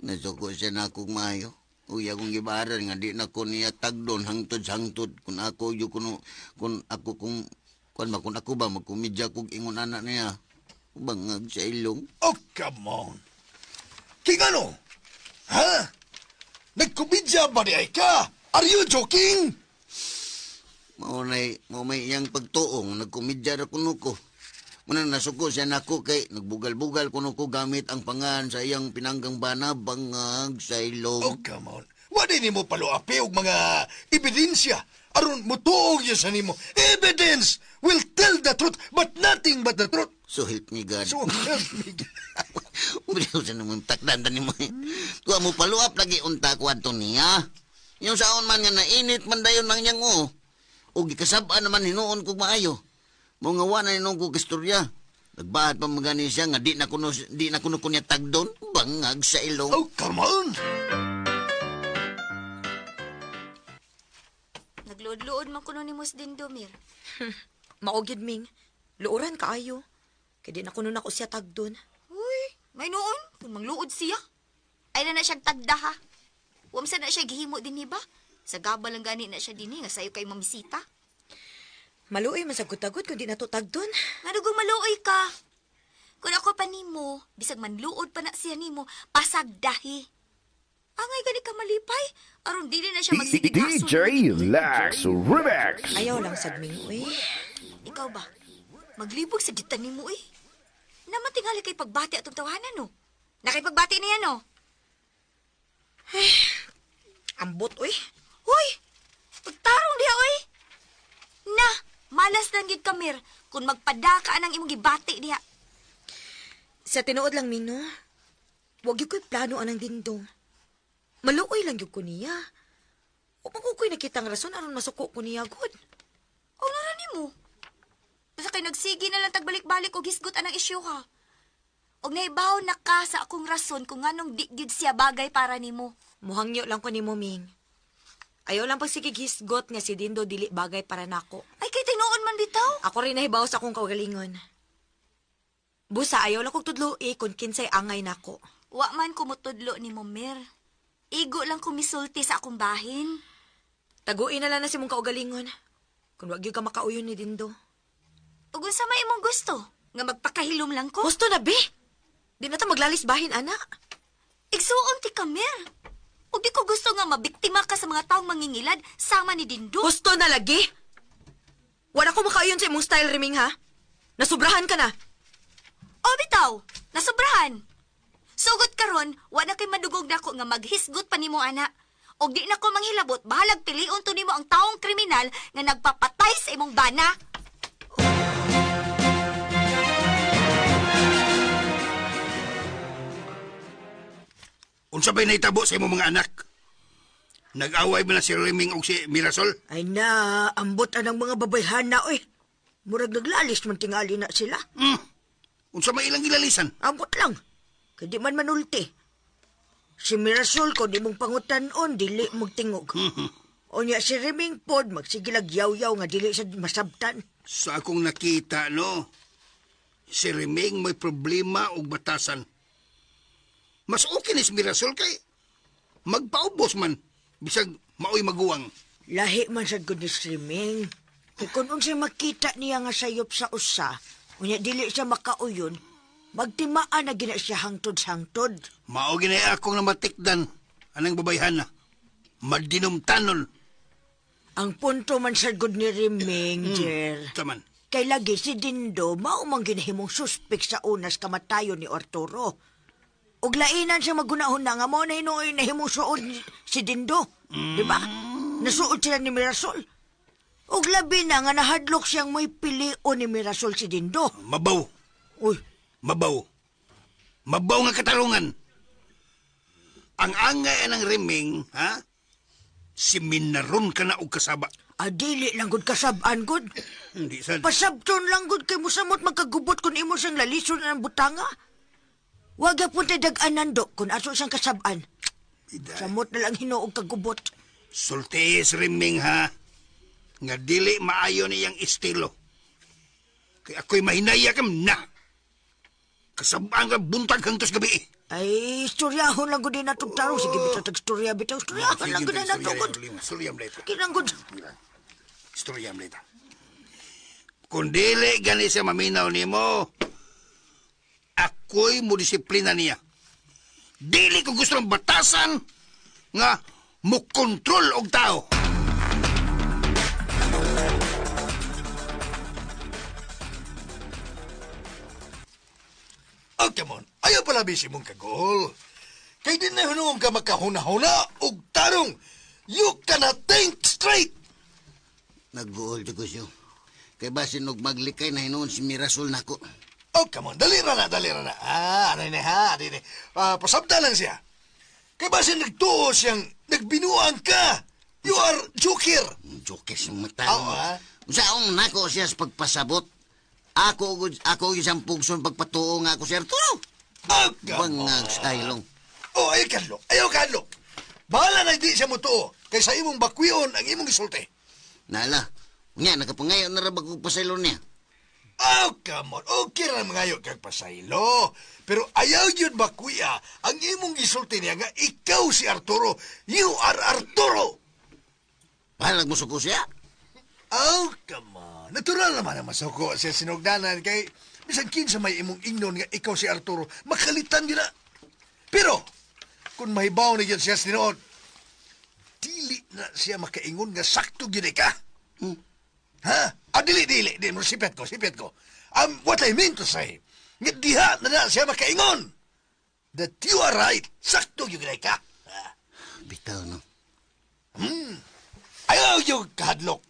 Nasuko siya na akong mayo. Uy, akong gibaran nga di na ko niya tagdon hangtod. Kung ako ba magkumidya kong ingon anak niya. Bangag sa ilong. Oh, come on. Kingano? Ha? Nagkumidya ba di ay ka? Are you joking? Maunay iyang pagtuong, nagkumidya na kuno ko. Muna nasuko siya na ako kay nagbugal-bugal kuno ko gamit ang pangan sa iyang pinanggang bana, bangag sa ilong. Oh, come on. Wala ni mo paluapi og mga ebidensya. Aron mo tuog yun sa nimo. Evidence will tell the truth, but nothing but the truth. So help me God. So help me God. Uliw sa naman takdan ni mo. Kuha mo paluap lagi unta ko ato niya. Yung saon man nga nainit man dayon mang yang o. O gikasab-an naman hinuon kog maayo. Mga wana ninong kog istorya. Nagbahat pa magani siya nga di na kuno kunya tagdon, bangag sa ilong. Oh, come on. Nagluod-luod man kuno ni Mus Dindo, Mir. Maugid, Ming. Luuran kaayo. Kaya di na kuno na ko siya tagdon. Uy, may noon. Kung mangluod siya. Ay na siyang tagda, ha? Wamsa na siya gihimo din, ba? Sa gabal lang gani na siya din, nga sayo kay mamisita. Maluoy man sa gutagod kung di na to tagdon. Nga nagong maluoy ka. Kung ako pa nimo, bisag manluod pa na siya nimo, pasagdahi. Angay gani ka malipay. Aron dili na siya magsigig DJ Lex Remix. Ayaw lang sad, Ming, uy. Ikaw ba? Maglibog sa ditan nimo, uy. Namatingali kay pagbati atong tawanan, no? Nakipagbati niya, no? Ambot, uy. Uy! Pagtarong diha, uy! Na, malas lang gid Kamir kung magpadaka ang imong gibati diha. Sa tinuod lang, Ming, no? Huwag yung ko'y plano anang dindong. Maluoy lang yung ko niya. O ko'y nakitang rason aron masuko ko niya, good. O narani mo? Basta kay nagsigi na lang tagbalik-balik o gisgot anang isyu ha. Og naibaw na ka sa akong rason kung anong di gyud siya bagay para nimo. Muhangyo lang ko ni mo, Ming. Ayaw lang pagsigigisgot nga si Dindo dili bagay para nako. Ay, kay tinuon man bitaw. Ako rin nahibaw sa akong kaugalingon. Busa, ayaw lang kong tudloi kung kinsay angay nako. Wa man kumutudlo ni mo, Mir. Igo lang kumisulti sa akong bahin. Taguin na lang na si mong kaugalingon. Kung wag yung ka makauyon ni Dindo. Ug unsa may imong gusto? Nga magpakahilom lang ko? Gusto na, be? Di na ta maglalis bahin, ana. Igsuon ti Kamir. Ug di ko gusto nga mabiktima ka sa mga taong mangingilad sama ni Dindo. Gusto na lagi? Wala ko makauyon sa imong style, Riming, ha? Nasubrahan ka na. O bitaw, nasobrahan. Sugot karon, wa na kay madugog nako nga maghisgot pa nimo ana. Og di na ko manghilabot, bahalag pilion to nimo ang taong kriminal nga nagpapatay sa imong bana. Unsa ba'y naitabo sa imong mga anak? Nag-away mo na si Reming o si Mirasol? Ay na, ambot anang mga babayhan na, oy. Murag naglalis man tingali na sila. Unsa may ilang ilalisan? Ambot lang. Kaya di man manulti. Si Mirasol ko di mong pangutanon, dili mong tingog. O niya si Reming pod, magsigilag yaw-yaw nga dili sa masabtan. Sa akong nakita, no? Si Reming may problema o batasan. Mas okay ni si Mirasol kay magpaubos man, bisag maoy maguwang. Lahi man sad ko ni si Reming. Kaya kung siya makita niya nga sayop sa usa, unya dili siya makauyon, magtimaan na gina siya hangtod-hangtod. Mao ginay akong namatikdan, anang babayhan na. Madinumtanon. Ang punto man sad gud ni Reming, Jer. Taman. Kay lagi si Dindo, maumang ginahimong suspek sa unas kamatayon ni Arturo. Og lainan siya magunahon na nga mo na inuoy na himusuod si Dindo. Di ba? Nasuod sila ni Mirasol. Og labi na nga nahadlok siyang may pilion ni Mirasol si Dindo. Mabaw. Uy. Mabaw. Mabaw nga katarungan. Ang angay ng riming, ha? Si Minaron ka na og kasaba. Dili lang gud kasab-an gud. Hindi sad. Pasabton lang gud kay musamot magkagubot kun imo siyang lalison ng butanga. Wag gyapon tay dag-anan do kun ato siyang kasab-an. Samot na lang hinuog kagubot. Sulti si riming, ha? Nga dili maayo niyang estilo. Kaya ako'y mahinaya kam na. Kasabaan ka buntag hangtos gabi. Ay, istoryahon lang gud na tugtaro. Sige, bitaw tag-istorya, bitaw. Istoryahon lang gud na tugod. Istoryam leta. Kinanggod. Istoryam leta. Kung dili gani siya maminaw nimo, ako'y mo disiplina niya. Dili ko gusto ng batasan nga mo kontrol og tao. Oh, come on. Ayaw pala bisi mong kagol. Kay din na hunong ka makahuna-huna og tarong. You cannot think straight. Nag-uol ko siya. Kay basin og maglikay na hinuon si Mirasol nako. Oh, come on. Dali ra na. Ano na ha? Pasabta lang siya. Kay basin nagtuo siyang nagbinuang ka. You are joker. Joker sa mata. Oo, ha? Saong nako siya sa pagpasabot. Ako isang pugson pagpatuo nga ako si Arturo. Oh, Bangag stylong. Oh, ayaw kadlok. Bahala na di siya mo to. Kaysa imong bakwion ang imong isulti. Nala, nga nakapangayon na rabag kong pasaylo niya. Oh, come on. Okay ra mangayo kag pasaylo. Pero ayaw yun bakwiya ang imong isulti niya nga ikaw si Arturo. You are Arturo. Bahalag mo suko siya. Oh, come on. Natural naman ang masuko siya sinugdanan kay bisan kinsa may imong ingnon nga ikaw si Arturo, makalitan nila. Pero, kung mahibaw na yun siya sinuod, dili na siya makaingon nga sakto yun ka. Ha? Dili. Di mo, sipet ko. What I mean to say, nga diha na siya makaingon. That you are right. Sakto yun ka. Bitaw, no? Ayaw yung kahadlok.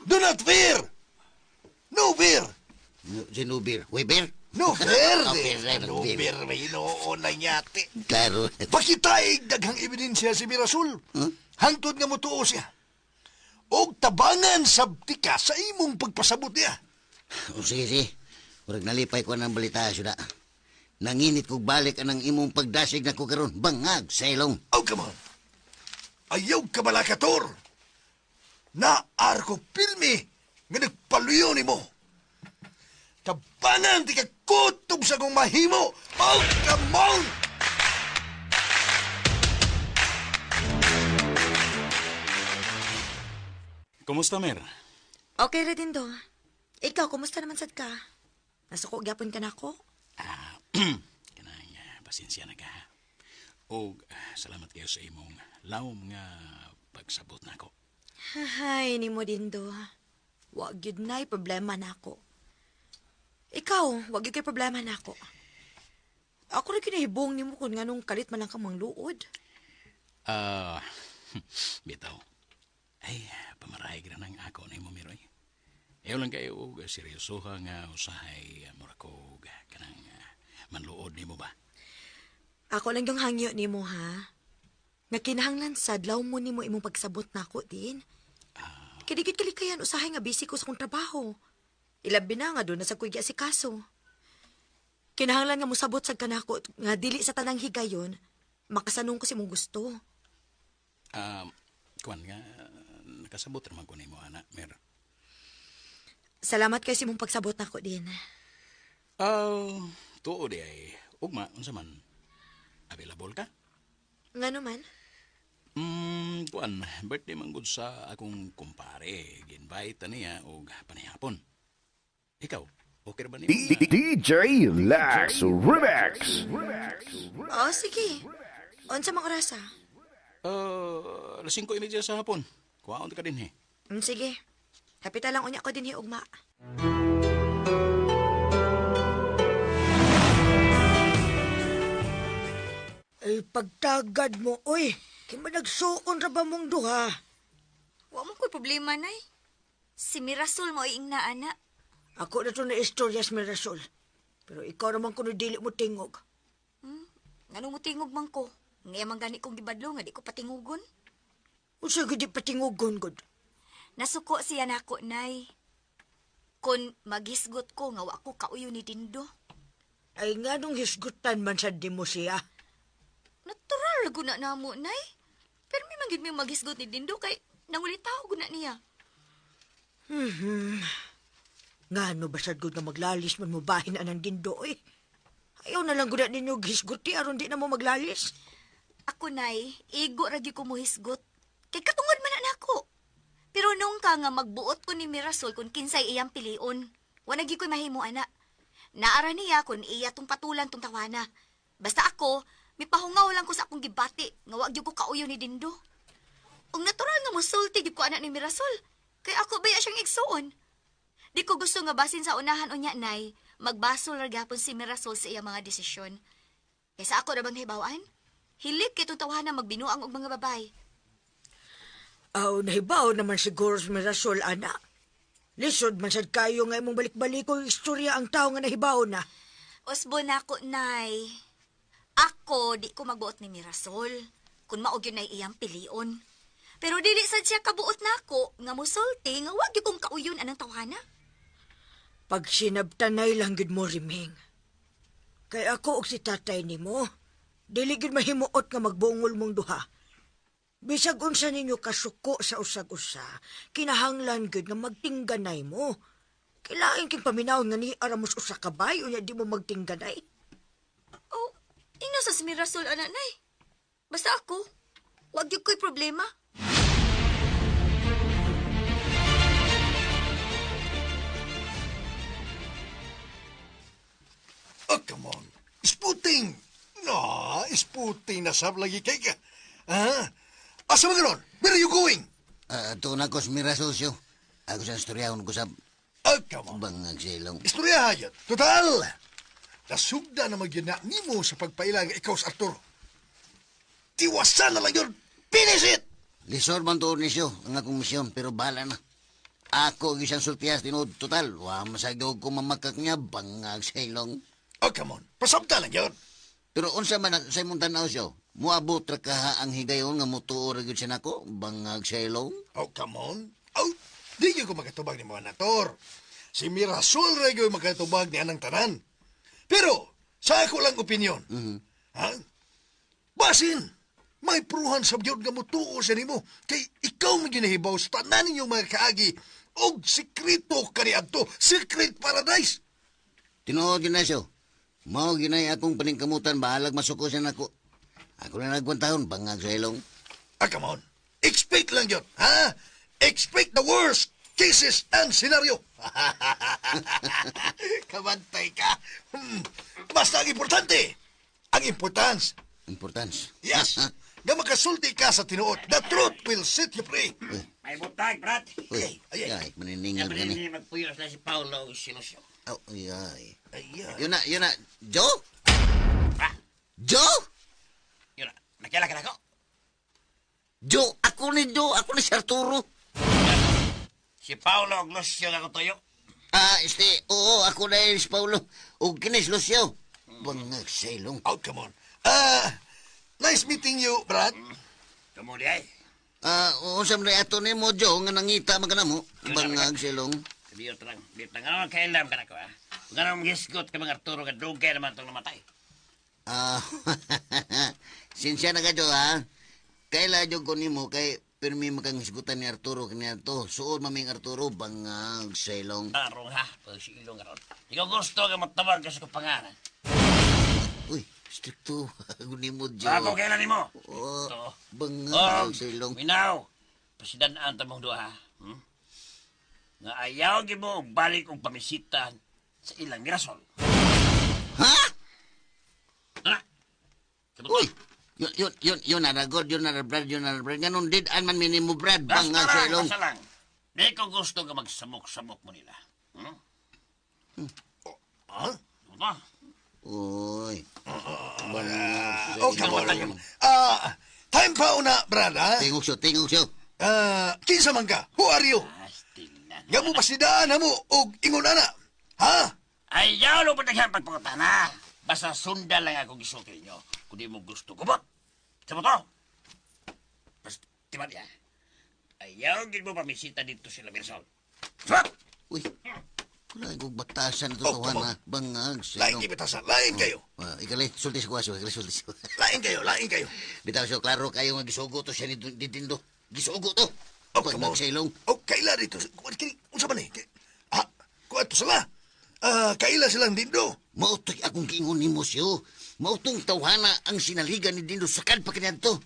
Do not fear. No fear. No beer. Way beer? No fear. No beer. May inoon na nyate. Klaro. Pakitaig daghang ebidensya si Mirasol. Hangtod nga mutuo siya. Og tabangan sabtika sa imong pagpasabot niya. O sige. Murag nalipay ko ng balita, syuda. Nanginit kog balik anang imong pagdasig na ko karon. Bangag, sailong. Oh, come on. Ayaw ka balakator. Naar ko pirmi nga nagpaluyo ni mo. Tabangan ti ka kutob sa kong mahimo. Oh, come on! Kumusta, Mer? Okay ra din do. Ikaw, kumusta naman sad ka? Nasuko gyapon ka na ako? Kanang pasensya na ka. O salamat kayo sa imong lawom nga pagsabot na ako. Hay, ni mo din do. Wag yun na'y problema na ako. Ikaw, wag yun kay problema na ako. Ako rin kinahibong ni mo kung nga nung kalit man lang kang mangluod. Bitaw. Ay, pamarahay ka na ng ako na mo, Miroy. Ayaw lang kayo, seryosoha nga usahay morakog kanang manluod ni mo ba? Ako lang yung hangyo ni mo, ha? Nga kinahanglan sadlaw mo ni mo imong pagsabot na ako din. Kidigit kalikayan usahay nga busy ko sa kong trabaho. Ilabi na nga doon na sa kuya si kaso. Kinahanglan nga mo sabot sa kanako nga dili sa tanang higayon, makasanong ko si mong gusto. Kuan nga, nakasabot naman ko ni mo, anak, Mer. Salamat kay si mong pagsabot na ako din. Tuo di ay, ugma, unsa man, available ka? Nga naman? Kuan, birthday man gud sa akong kumpare. Ginvite niya og panihapon. Ikaw, okay ra ba niyo? DJ Lax Remix. Oh, sige. Unsa mang orasa? 5:30 sa hapon. Kuhaon ka din, he. Sige. Kapita lang unya ko din, ugma. Ay, pagtagad mo, oy. Kaya nagsuon ra ba mong duha? Wa mo ko'y problema, nay. Si Mirasol mo ing na, ana. Ako na to na istoryas, Mirasol. Pero ikaw naman kuno dili mo tingog. Anong mo tingog man ko? Ngayon man gani kong gibadlo nga di ko patingugon. Usa gid di patingugon gud. Nasuko siya nako, nay. Kung maghisgot ko nga wa ko kauyo ni Dindo. Ay nga nung hisgutan man sad di mo siya. Natural guna namo, nay. Pero may manggid may maghisgot ni Dindo kay nangulitaw guna niya. Ngano ba sad gud nga maglalis man mo bahin anang Dindo eh. Ayaw na lang gud ninyo hisguti aron di na mo maglalis. Ako, nay, igo ragi ko mo hisgot. Kay katungod man na nako. Pero nung ka nga magbuot ko ni Mirasol kung kinsay iyang pilion, wanagi ko'y mahimo, ana. Naara niya kung iya tong patulan tong tawana. Basta ako, mipahungaw lang ko sa akong gibati, nga wag ko kauyo ni Dindo. Ang natural nga musulti di ko anak ni Mirasol, kay ako baya siyang igsuon. Di ko gusto nga basin sa unahan unya, nay, magbasol ragapon si Mirasol sa iya mga desisyon. Kaysa ako na bang hibawaan? Hilik kay itong tawanan magbinuang og mga babay. Aw, nahibaw naman siguro sa Mirasol, ana. Lisod man sad kayo nga imong balik-balik ko istorya ang tao nga nahibaw na. Usbo na ako, nay. Ako, di ko magbuot ni Mirasol. Kung maog yun ay iyang pilion. Pero dili sad siya kabuot na ako, nga musulti, nga wag yung kong kauyon anang tawana. Pag sinabtanay lang gid mo, Riming. Kay ako og si tatay nimo, dili gid mahimuot nga magbungol mong duha. Bisag unsa ninyo kasuko sa usag-usa, kinahanglan gid nga magtingganay mo. Kailangan king paminaw nga ni aramos usa ka bay unya di mo magtingganay. Oh, ino sa Mirasol, anak, nay. Basta ako, wag yung ko'y problema. Oh, come on. Isputing. No, isputing na sab lagi kay ka. Asa man ganon? Where are you going? Ito na ko Mirasol siyo. Ako sa istoryahon ko sa Oh, come on. bangag silong. Istorya hayat. Total. Nasugda na magyana nimo sa pagpailang ikaw sa Arturo. Tiwasan na lang yun. Finish it! Lisor man to ni siyo ang akong misyon, pero bahala na. Ako gisang sultiyas tinud total. Wa masagaw ko mamakak niya bangag silong. Oh, come on. Pasabta lang yun. Pero unsa man sa imong tanaw siyo, muabot ra ka ang higayon nga mutuo ra gyud siya nako bangag silong. Oh, come on. Oh, di ko makatubag ni mga nator. Si Mirasol Rego makatubag ni anang tanan. Pero, sa ako lang opinyon. Ha? Basin, may pruhan sa biyod nga mutuo sa nimo. Kay ikaw may ginahibaw sa tanan ninyong mga kaagi. Og sikrito kaniadto, secret paradise. Tinuod yun na siyo. Mao ginay akong paningkamutan bahalag masuko siya nako. Ako na nagwantahon bangag silong. Ah, come on. Expect lang yun, ha? Expect the worst cases and scenario. Kabantay ka. Basta ang importante. Ang importance. Importance? Yes. Nga makasulti ka sa tinuod. The truth will set you free. May butag, brat. Uy, ay, maniningal ka ni. Magpuyo na si Paulo o si Lucio. Oh, ay. Ayan. Yun na. Joe? Ha? Joe? Yun na, nakilala ka na ko. Joe, ako ni si Arturo. Si Paulo o Lucio na ko tuyo. Oo, ako na si Paulo. O kinis, Lucio. Bangag silong. Oh, come on. Nice meeting you, Brad. Kamuli ay. Usam na ato ni mo, Joe, nga nangita magana mo. Bangag silong. Biyot lang. Ano kailam ka na ko, ha? Kung ano mong ka mga Arturo, ka dugay naman itong namatay. Sinsya na ka, Joe, ha? Kaila, Joe, ko ni mo, kay pirmi makang hisgutan ni Arturo kanya to. Suod maming Arturo, bangag silong. Tarong, ha? Pag si ilong karon. Ikaw gusto ka matawag ka sa kapangalan. Uy, stricto. Guni mo, Joe. Ako kailan mo? Bangag silong. Minaw, pasidanaan tamong duha, ha? Nga ayaw mo balik kong pamisitan sa ilang Mirasol. Ha? Ha? Uy, yun na Brad. Ganun din, man minimo, Brad. Bangag silong. Basta lang. Di ko gusto ka magsamok-samok mo nila. Ano? Uy. Oh, come on. Time pa una, Brad, ha? Tingog siyo. Kinsa man ka? Who are you? Nga mo pasidaan mo og ingon ana. Ha? Ayaw lo pa naghan pagpangutana. Basta sundan lang ako gisukin nyo. Kung di mo gusto kubot. Sa motor. Basta, timan niya. Ayaw gid mo pamisita dito sila Mirsol. Sarap! Uy, wala kong batasan ito tawana. Bangag, Lain kayo, bitasan. Lain kayo. Ikalay, sulti sa kwaso, ikalay sulti sa Lain kayo, lain kayo. Bitaw siya, klaro kayo nga gisugo to siya ni Dindo. Gisugo to. Okay, Bangag sa ilong. kaila dito. Unsa man eh? Kung ato sila. Kaila silang Dindo. Mautoy akong kiingon ni Mosyo. Mautong tawhana ang sinaligan ni Dindo sa kadpa kanyanto.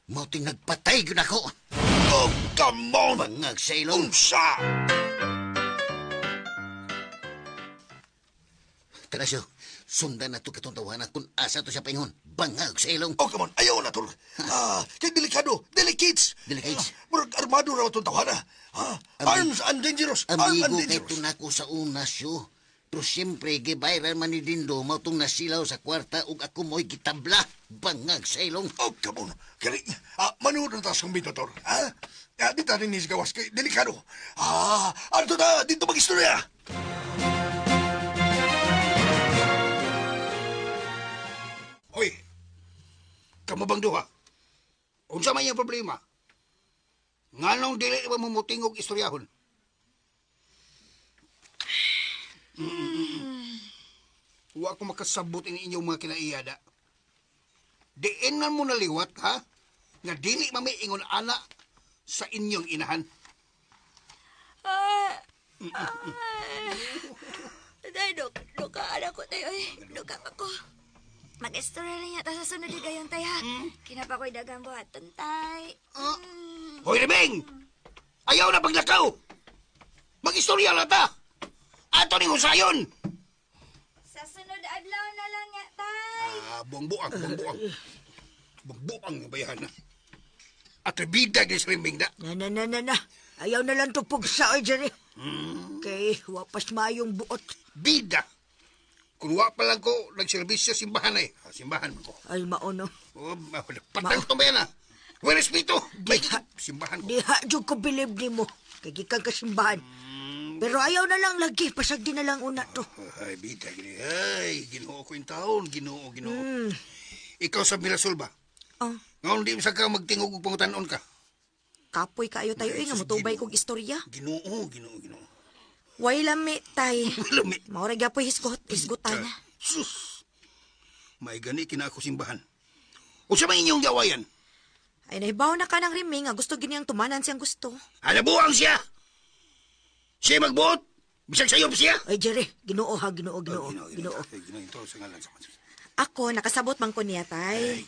Mautoy nagpatay yun ako. Oh, come on! Bangag sa ilong. Unsa? Tanasyo, sundan na to katong tawhana kung asa to siya paingon. Bangag sa ilong. Oh, come on. Ayaw na, tol. Kaya delikado. Delicates. Delicates. Murag armado raw itong tawhana. Arms and dangerous. Arms and Amigo kay dangerous. tunako sa unasyo. Pero siyempre, gibayran man ni Dindo, mautong nasilaw sa kwarta ug ako mo'y gitabla. Bangag sa ilong. Oh, come on. Kaya, manood na taas kong bitator. Di tayo ni gawas. Kaya delikado. Ano na? Dito mag-istorya. Hoy, kamabang duha. Unsa man yung problema? Nganong dili ba mamutingog istoryahon? Wa ko makasabot ang inyong mga kinaiyada. Diinan mo naliwat, ha? Nga dili mamiingon ana sa inyong inahan. Tay, duka anak ko tayo eh. Duka ako. Mag-istorya na niya ta sa sunod gayon tay ha. Kinapa ko'y dagang buhaton tay. Hoy, Rebeng! Ayaw na paglakaw! Mag-istorya lang ta! Ato ni Husayon! Sa sunod adlaw na lang niya tay. Buang-buang. Buang-buang ang bayahan na. At bida ni Rebeng na. Na. Ayaw na lang to pugsa o dyan eh. Kay wapas mayong buot. Bida! Kung wa pa lang ko, nagserbisyo simbahan na eh. Simbahan ko. Ay, maono. Patang ko ba yan ah? May respeto. Simbahan ko. Diha, dyan ko believe ni mo. Kay gikan kasimbahan. Pero ayaw na lang lagi. Pasagdi na lang una to. Ay, bida, gini. Ay, ginoo ko yung taon. Ginoo. Ikaw sa Mirasol ba? Oh. Ngayon di sa ka magtingog ug pangutanon ka. Kapoy kaayo tayo nga mutubay kong istorya. Ginoo. Way lami tay. Lami. Maura gyapoy hisgutan. Sus. May gani kina ako simbahan. O sa may inyong gawayan? Ay nahibaw na ka ng riming nga gusto giniyang tumanan siyang gusto. Buang siya. Siya magbuot. Bisag sayo pa siya. Ay Jerry, Ginoo ha, Ginoo. Ako nakasabot man ko niya tay.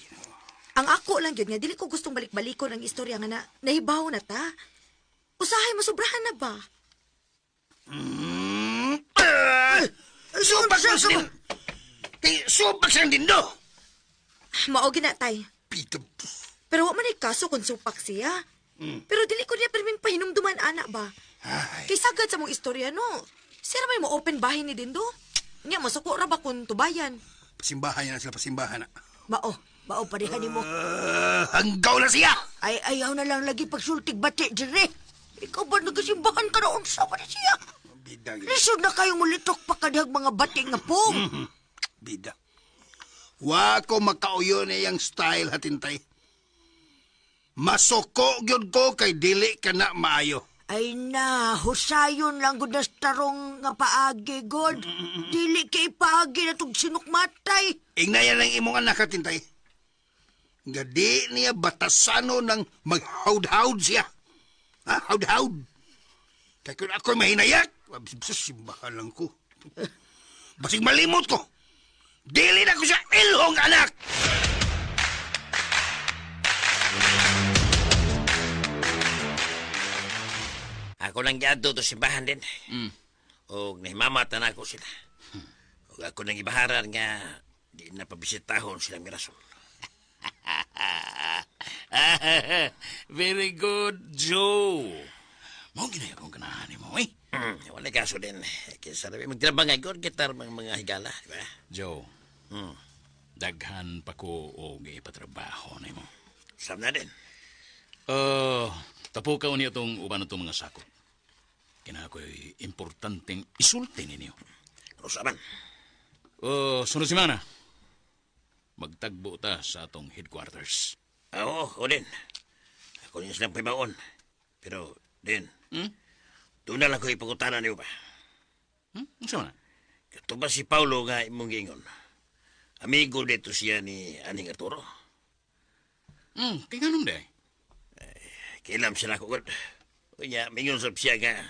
Ang ako lang yun nga, dili ko gustong balik-balikon ang istorya nga na nahibaw na ta. Usahay mo, sobrahan na ba? Subak sa din. Subak sa Dindo. Maogi na, tay. Pito. Pero wa man ay kaso kung supak siya. Pero dili ko niya perming pahinumduman, anak ba? Kay sagad sa mong istorya, no? Sira may mo-open bahay ni Dindo? Nga, masuko ra ba kung tubayan? Pasimbahan yan sila, pasimbahan na. Mao parihan mo. Hanggaw na siya! Ay, ayaw na lang lagi pagsultig bati, Jere. Ikaw ba nagasimbahan ka na unsa pa na siya? Bida. Lisod na kayo mulitok pa kadihag mga bati nga pong. Bida. Wa ko makauyo na yung style hatintay. Masuko gyud ko kay dili ka na maayo. Ay na, husayon lang gud nas tarong nga paagi, God. Dili kay paagi na tug sinukmatay. Ingnayan ang imong anak hatintay. Nga di niya batasano ng maghaud-haud siya. Haud-haud. Kaya kung ako'y mahinayak, simbahan lang ko. Basig malimot ko. Dili na ko siya ilhong anak! Ako lang gyado to simbahan din. O nahimamatan ako sila. O ako nang ibaharan nga di na pabisitahon sila Mirasol. Very good, Joe. Mau ginaya kong ganahan mo, eh? Wala kaso din. Kaya sabi, magtrabang agor kita mga higala, di ba? Joe, daghan pa ko o ipatrabaho na mo. Sam na din. Tapo ka niyo itong uban itong mga sakot. Kinakoy importanteng isulti ninyo. Ano saman? Sunod semana, magtagbo ta sa atong headquarters. Oo, ako din. Ako din silang pimaon. Pero, din, doon na lang ko ipagutanan niyo ba? Saan na? Ito ba si Paulo nga imong gingon? Amigo dito siya ni Aning Arturo. Kaya ganun day. Kailam siya na ako, God. Unya, mingon sab siya nga.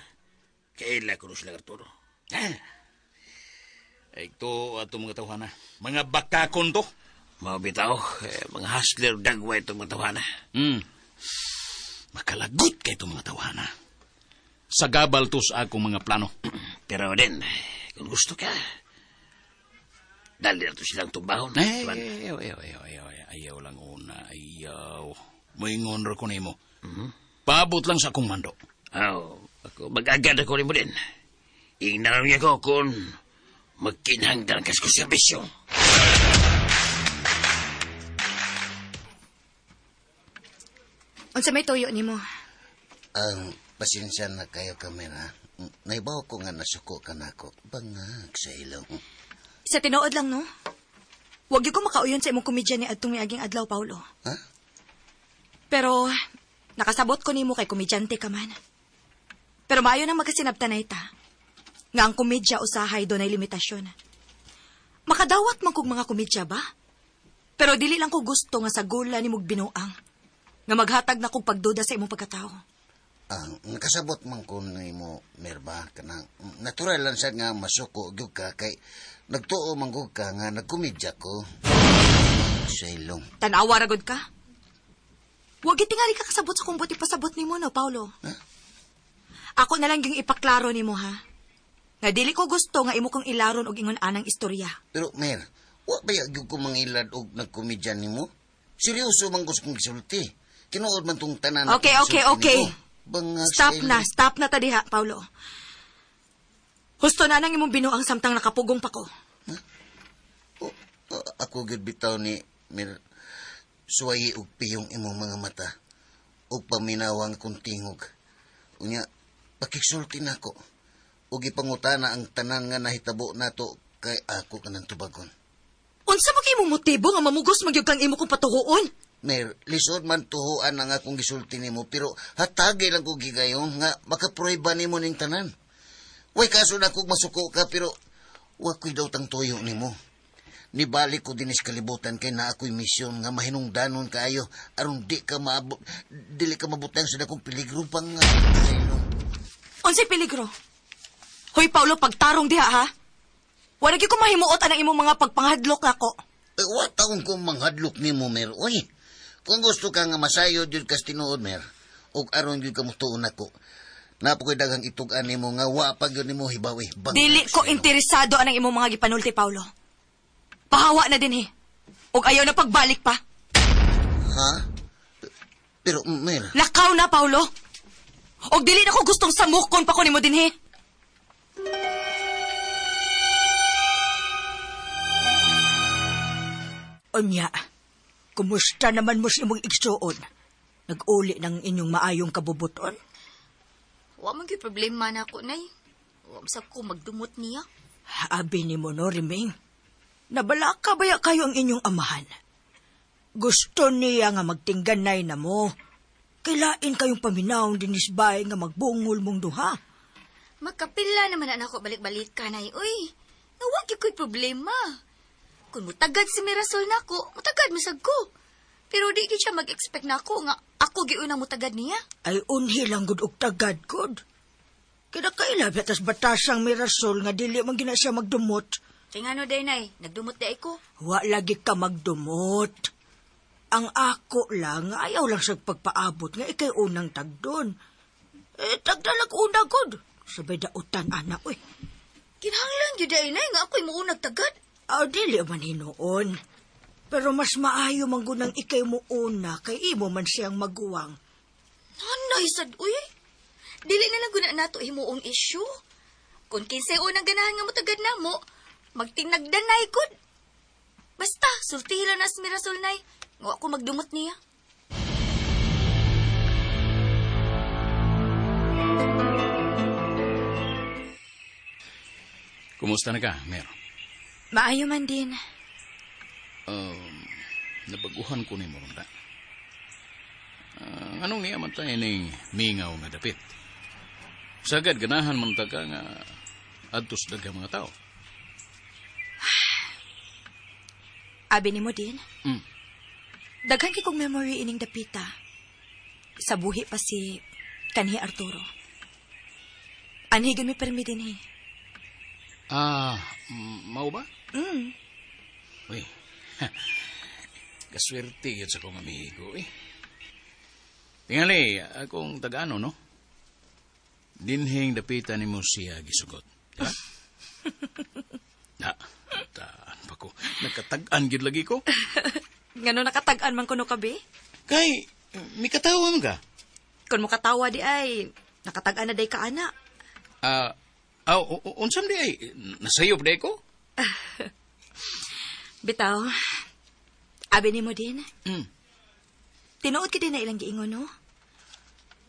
Kaila ko sila Arturo. Ito ato mga tawhana. Mga bakakon to. Mga bitaw, mga hustler dagwa itong mga tawhana. Makalagot kay itong mga tawhana. Sagabal to sa akong mga plano. Pero din, kung gusto ka, dali na to silang tumbahon. Ayaw lang una, ayaw. Moingon ra ko nimo. Paabot lang sa akong mando. Ako mag-agad ako rin mo din. Ingnaran niya ko kung magkinhangdan kas ko serbisyo. Unsa may tuyo nimo? Ang pasensya na kayo kamera. Naibaw ko nga nasuko ka na ako. Bangag sa ilong. Sa tinuod lang, no? Huwag ko makauyon sa imong komedya ni Adtong miaging adlaw, Paulo. Ha? Pero, nakasabot ko nimo kay komedyante ka man. Pero maayo nang magkasinabtanay ta. Nga ang komedya usahay doon ay limitasyon. Makadawat man kong mga komedya ba? Pero dili lang ko gusto nga sa gula ni mong binuang. Nga maghatag na kong pagduda sa imong pagkatao. Nakasabot man ko nimo Merba kanang natural lang sad nga masuko gyud ka kay nagtuo man gud ka nga nagkomedya ko. Sa ilong. Tanawa ra gud ka? Huwag itingali ka kasabot sa kumbuti pasabot nimo no, Paulo. Huh? Ako na lang yung ipaklaro nimo ha. Nga dili ko gusto nga imo kong ilaron og ingon anang istorya. Pero Mer, wa ba gyud ko mangilad og nagkomedya nimo? Seryoso man gusto kong gisulti. Kinuod man tong tanan. Okay. Stop na ta diha, Paulo. Husto na nang imong binuang samtang nakapugong pa ko. Ako gyud bitaw ni Mer. Suwayi og piyong imong mga mata. Og paminawang kong tingog. Unya, pakiksulti na ko. Og ipangutana ang tanan nga nahitabo nato kay ako kanang tubagon. Unsa ba kay imong motibo nga mamugos magyud kang imo kong patuhuon? Mer, lisod man tuhuan ang akong gisulti nimo pero hatagay lang ko gigayon nga makaproyba nimo ning tanan. Way kaso na kog masuko ka pero wa ko'y daw tang tuyo nimo. Nibalik ko dinis kalibutan kay na ako'y misyon nga mahinungdanon kaayo aron dili ka mabutang sa dakong peligro pang nga. Unsay peligro? Hoy Paulo, pagtarong diha ha. Wala gyud ko mahimuot anang imong mga pagpanghadlok nako. Wa taon kong manghadlok nimo Mer. Oy. Kung gusto ka nga masayo jud kas tinuod Mer, og aron jud ka mutuon nako. Napokoy daghang itug-an nimo nga wa pa gyud nimo hibawi. Dili ko interesado anang imong mga gipanulti, Paulo. Pahawa na din og ayaw na pagbalik pa. Ha? Pero Mer, lakaw na, Paulo. Og dili na ko gustong samukon pa ko nimo dinhi. Unya, kumusta naman mo si imong igsuon? Nag-uli ng inyong maayong kabubuton? Wa man gyud problema na ako, nay. Wa sa ko magdumot niya. Abi ni mo no, Riming. Nabala ka baya kayo ang inyong amahan? Gusto niya nga magtingganay na mo. Kailain kayong paminaw dinisbay nga magbungol mong duha. Magkapila naman na ako balik-balik ka, nay. Uy, nawag gyud ko'y problema. Kung mutagad si Mirasol na ako, mutagad masag ko. Pero di gyud siya mag-expect na ako nga ako giunang mutagad niya. Ay unhi lang gud og tagad gud. Kinakaila batas-batasang Mirasol nga dili man gina siya magdumot. Kay ngano day, nay, nagdumot day ko. Wa lagi ka magdumot. Ang ako lang ayaw lang sa pagpaabot nga ikay unang tagdon. Tagdalag una gud. Sabay dautan ana uy. Kinahanglan gyud day, nay, nga ako'y muunag tagad. Dili man hinoon. Pero mas maayo man gunang ikay mo una kay imo man siyang maguwang. Nanay sad uy. Dili na lang guna nato himuong issue. Kung kinsay unang ganahan nga mutagad namo, magtinagdanay gud. Basta sultihan na si Mirasol, nay. Nga ako magdumot niya. Kumusta na ka, Mer? Maayo man din. Nabaguhan ko ni mo ronda. Anong niya man tayo ning mingaw nga dapit? Sagad ganahan man ta ka nga adtos daghang mga tao. Abi ni mo din? Daghan kay kong memory ining dapita. Sa buhi pa si kanhi Arturo. Anhigan mi permi din eh. Mau ba? Uy, kaswerte yun sa kong amigo eh. Tingali, akong Tagano, no? Dinhing dapitan ni mo siya gisugot. Taan pa ko. Nakatag-an gid lagi ko. Ngano nakatag-an man kuno kabe? Kay, may katawa mo ka? Kung mo katawa di ay, nakatag-an na day ka ana. Unsam di ay, nasayop day ko? Bitaw, abi ni mo din. Tinuod ka din na ilang giingon, no?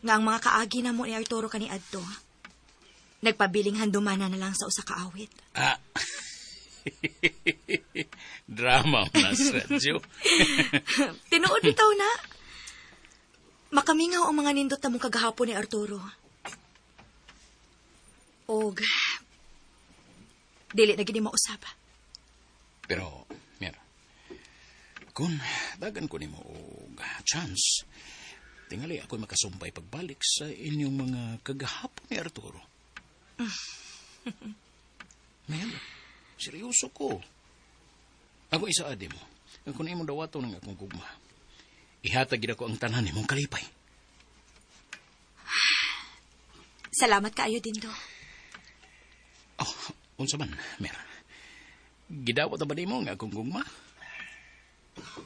Nga ang mga kaagi na mo ni Arturo kani adto. Nagpabiling handumana na lang sa usa ka awit. Drama mo na, Sergio. Tinuod bitaw na. Makamingaw ang mga nindot na mong kagahapon ni Arturo. Og, dili na gini mausap. Pero, mira, kung dagan ko ni mo og chance, tingali ako'y makasumpay pagbalik sa inyong mga kagahapon ni Arturo. Mel, seryoso ko. Ako isa adi mo. Kung imong dawato ng akong gugma, ihatag gid ako ang tanan ni mong kalipay. Salamat kaayo din do. Unsa man, Mer? Gidawat ba nimo nga akong gugma?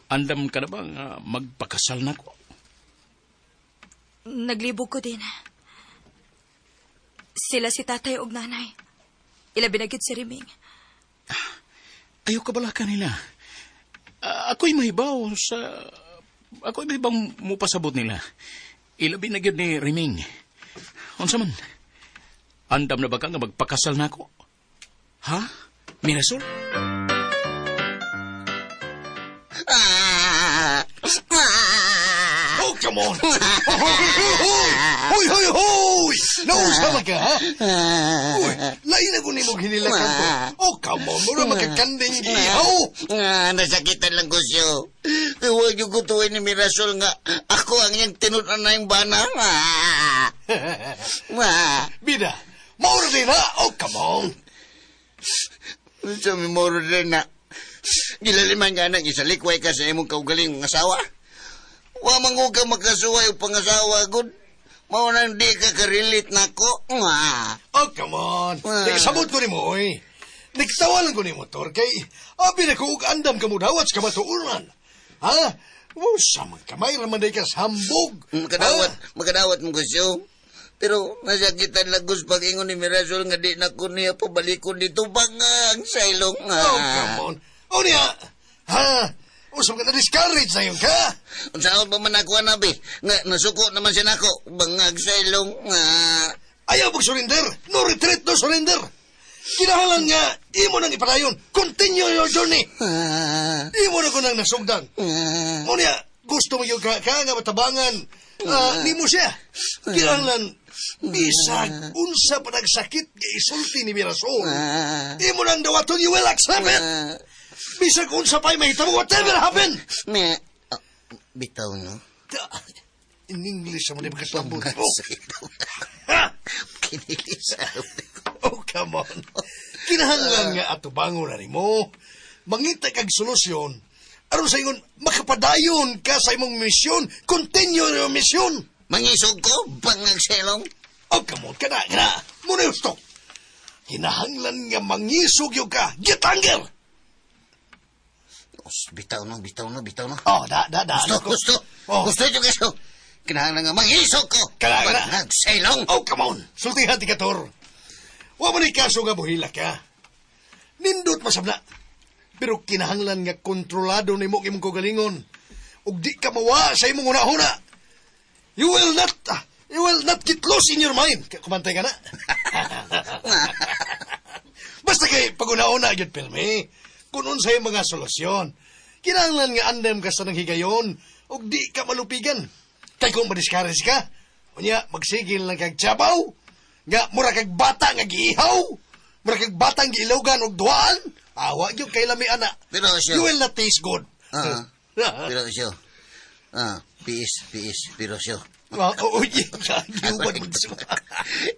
Andam ka na ba nga magpakasal na ko? Naglibog ko din. Sila si tatay og nanay. Ilabi na gid si Riming. Ayaw ka bala kanila. Ako'y mahibaw mo pasabot nila. Ilabi na gid ni Riming. Unsa man? Andam na ba ka nga magpakasal na ko? Ha? Mirasol? Oh, come on! Hoy, hoy, hoy! Nausama ka, ha? Uy, lain ako ni mong hinilakan to. Oh, come on! Mura makakanding ihaw! Nasakitan lang ko siya. Huwag yung kutuin ni Mirasol nga ako ang iyang tinunan na yung bana. Bida, mauro din ha? Oh, come on! Sa mi mauro din na. Gilaliman nga nang isalikway ka sa imong kaugaling mga asawa. Wa mangog ka magkasuway o pangasawa, good. Mao nang di ka karelate na ko. Oh, come on. Nagsabot ko ni mo, oy. Nagtawalan ko ni motor kay abi na ko og andam ka mo dawat ka matuuran. Ha? Sa man kamay raman day ka sambog. Makadawat mo ko siyo. Pero nasakitan lagos pag ingon ni Mirasol nga di na ko niya pabalikon dito bangang sailong. Oh, come on. O niya, ha? Usap ka na-discourage na yun ka? Unsaon ba man ako, anabi? Nga, nasuko naman siya nako. Bangag sa ilong. Ayaw mag-surrender. No retreat, no surrender. Kinahalan nga, imo nang ipadayon. Continue your journey. Imo na ko nang nasugdan. O niya, gusto mo yung ka nga matabangan. Ni mo siya. Kinahalan, bisag, unsa pa nagsakit kay isulti ni Mirasol. Imo nang dawaton, you will accept it. Bisag unsa pa'y mahitabo, whatever happened. Bitaw, no? In English, sa mga magkasabot mo. Kinilisaw. Oh, come on. Kinahanglan nga atubango na ni mo. Mangita kag solusyon. Aron sa ingon, makapadayon ka sa imong misyon. Continue your mission. Mangisog ko, bangag selong. Oh, come on, kana. Muna gusto. Kinahanglan nga mangisog yung ka. Get anger. Bitaw no. Oh, da. Gusto yung gusto. Kinahanglan nga mangisog ko. Kana. Bangag selong. Oh, come on. Sultihan ti Kator. Wa man kaso nga buhila ka. Nindot masabna. Pero kinahanglan nga kontrolado ni mo imong kagalingon. Ug di ka mawa sa imong una-una. You will not get lost in your mind. Kumantay ka na. Basta kay pag-una-una yun, Pilmi. Kung unsay mga solusyon. Kinahanglan nga andam ka sa nanghigayon. Ug di ka malupigan. Kay kung madiscourage ka, unya magsigil lang kag tsabaw, nga mura kag bata nga giihaw, mura kag bata nga giilawgan og duhaan, awa gyud kay lami ana. Pero siya... You will not taste good. Pero siya... Piis, pero siya... Uy, giuban mo siya.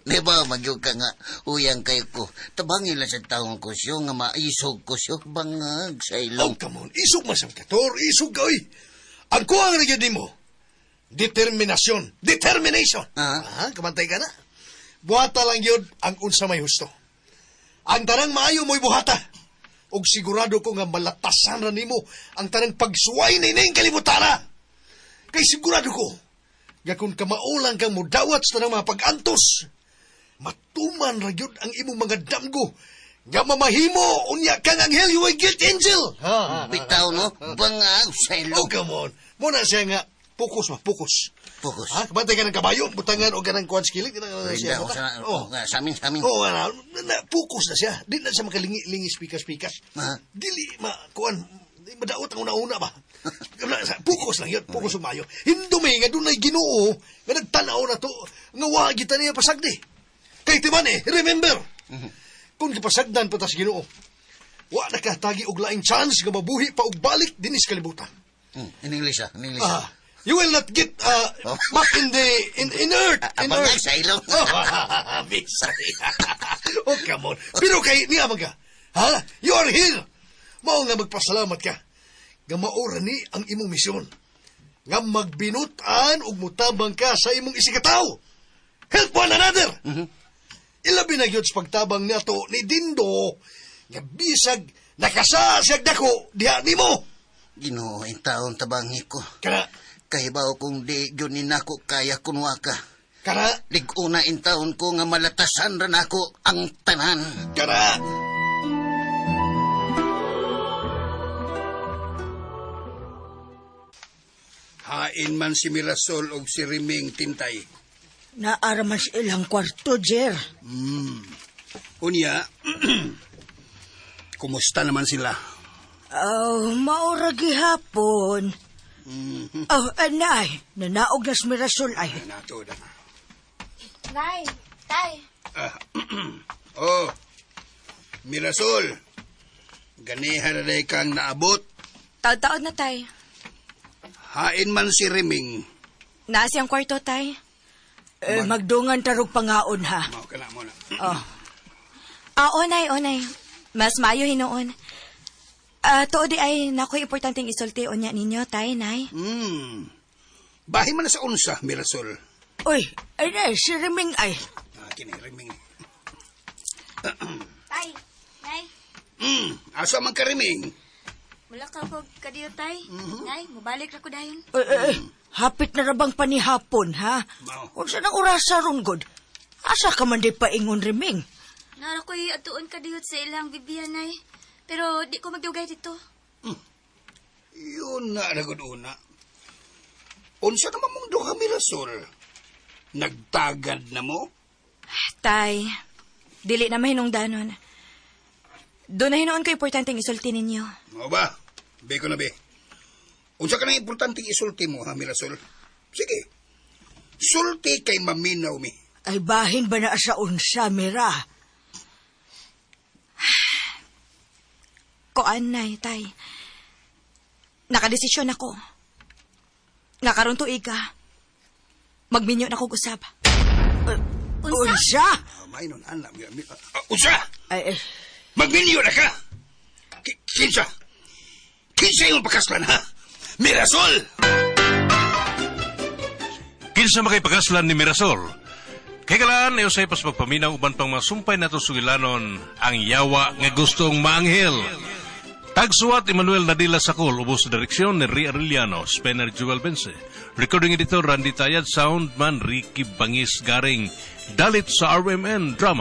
Di ba, magyog ka nga, uyang kayo ko. Tabangin lang sa taong ko siya, nga maisog ko siya, bangag sa ilong. Oh, come on, isog man sa kator, isog ka, oy. Ang kuha nga nagyod mo, determination. Kamantay ka na. Buhata lang yun ang unsa may husto. Ang tanang maayo mo'y buhata. Og sigurado ko nga malatasan ra nimo ang tanang pagsuway na ining kalibutana. Kay sigurado ko, nga kung kamaulang kang mudawat sa tanang mga pag-antos, matuman ra yun ang imong mga damgo. Nga mamahimo, unya kang anghel, you will get angel. Bitaw, no? Bangag sa ilong. Oh, come on. Muna siya nga, Pukus. Ha? Kabantay ka ng kabayo, butangan o ganang kuwan skilling. Rinda ko sa amin. Oo, pukus na siya. Di na siya makalingi spikas. Dili, kuwan, madaot ang una-una ba? Pukus lang yun, pukus umayo. Hindumi nga doon ay ginoo, nga nagtanaw na to, nga wagi ta niya pasagdi. Kay timan remember, kung kipasagdan pa tas ginoo, wa na katagi og laing chance nga mabuhi pa og balik dinis kalibutan. In English. You will not get back in earth. Abangag sa ilong. Bisay. Oh, come on. Pero kay niya mga, ha? You are here. Mao nga magpasalamat ka. Nga maura ni ang imong misyon. Nga magbinutan ug mutabang ka sa imong isikataw. Help one another. Ilabi na gyud sa pagtabang nato ni Dindo nga bisag nakasasag dako diha nimo. Ginoo, in taon tabangi ko. Kana kahibaw kung di yun nako kaya kunwa ka. Kara? Liguna in taon ko nga malatasan rin ako ang tanan. Kara? Hain man si Mirasol og si Riming Tintay. Naaraman sa ilang kwarto, Jer. Unya, kumusta naman sila? Maura gihapon. Anay, nanaog na si Mirasol ay. Nato na. Nay, tay. Mirasol. Ganihan na kang naabot. Taod-taod na, tay. Hain man si Riming. Naa siyang kwarto, tay. Magdungan tarog pangaon, ha? Mao ka na mo na. Onay. Mas maayo hinoon. Tuod di ay nako'y importanteng isulti o niya ninyo, tay, nay. Bahay man na sa unsa, Mirasol. Uy, ay, si Riming ay. Kini, Riming. Tay, nay. Asa man ka, Riming? Wala ka po kadiyo, tay. Nay, mabalik ra ko dayon. Hapit na rabang panihapon, ha? Huwag sa nang orasa ron, God. Asa ka man di paingon, Riming? Nara ko'y atuon kadiyot sa ilang bibiyan, nay. Pero di ko magdugay dito. Yun na, nagod-una. Unsa naman mong duha, Mirasol? Nagtagad na mo? Tay, dili na mahinungdanon. Doon na hinoon ko importanteng isulti ninyo. O ba? Be ko na, be. Unsa ka na importanteng isulti mo, ha, Mirasol? Sige. Sulti kay maminaw mi. Ay bahin ba na sa unsa, Mira? Koan, nay, tay. Nakadesisyon ako. Nakaroon to iga. Magminyo na kong usab. Unsa? May nun, anak. Unsa? Ay. Magminyo na ka? Kinsa? Kinsa yung pakaslan, ha? Mirasol! Kinsa makipagkaslan ni Mirasol? Kay kalaan, ayosay pas magpaminaw uban pang masumpay na to sugilanon ang yawa nga gustong maanghel. Tagsuwat Emmanuel Nadila Sakul, ubos sa direksyon ni Ria Arellano, Spener Jewel Bense. Recording editor Randy Tayad, sound man Ricky Bangis Garing. Dalit sa RMN Drama.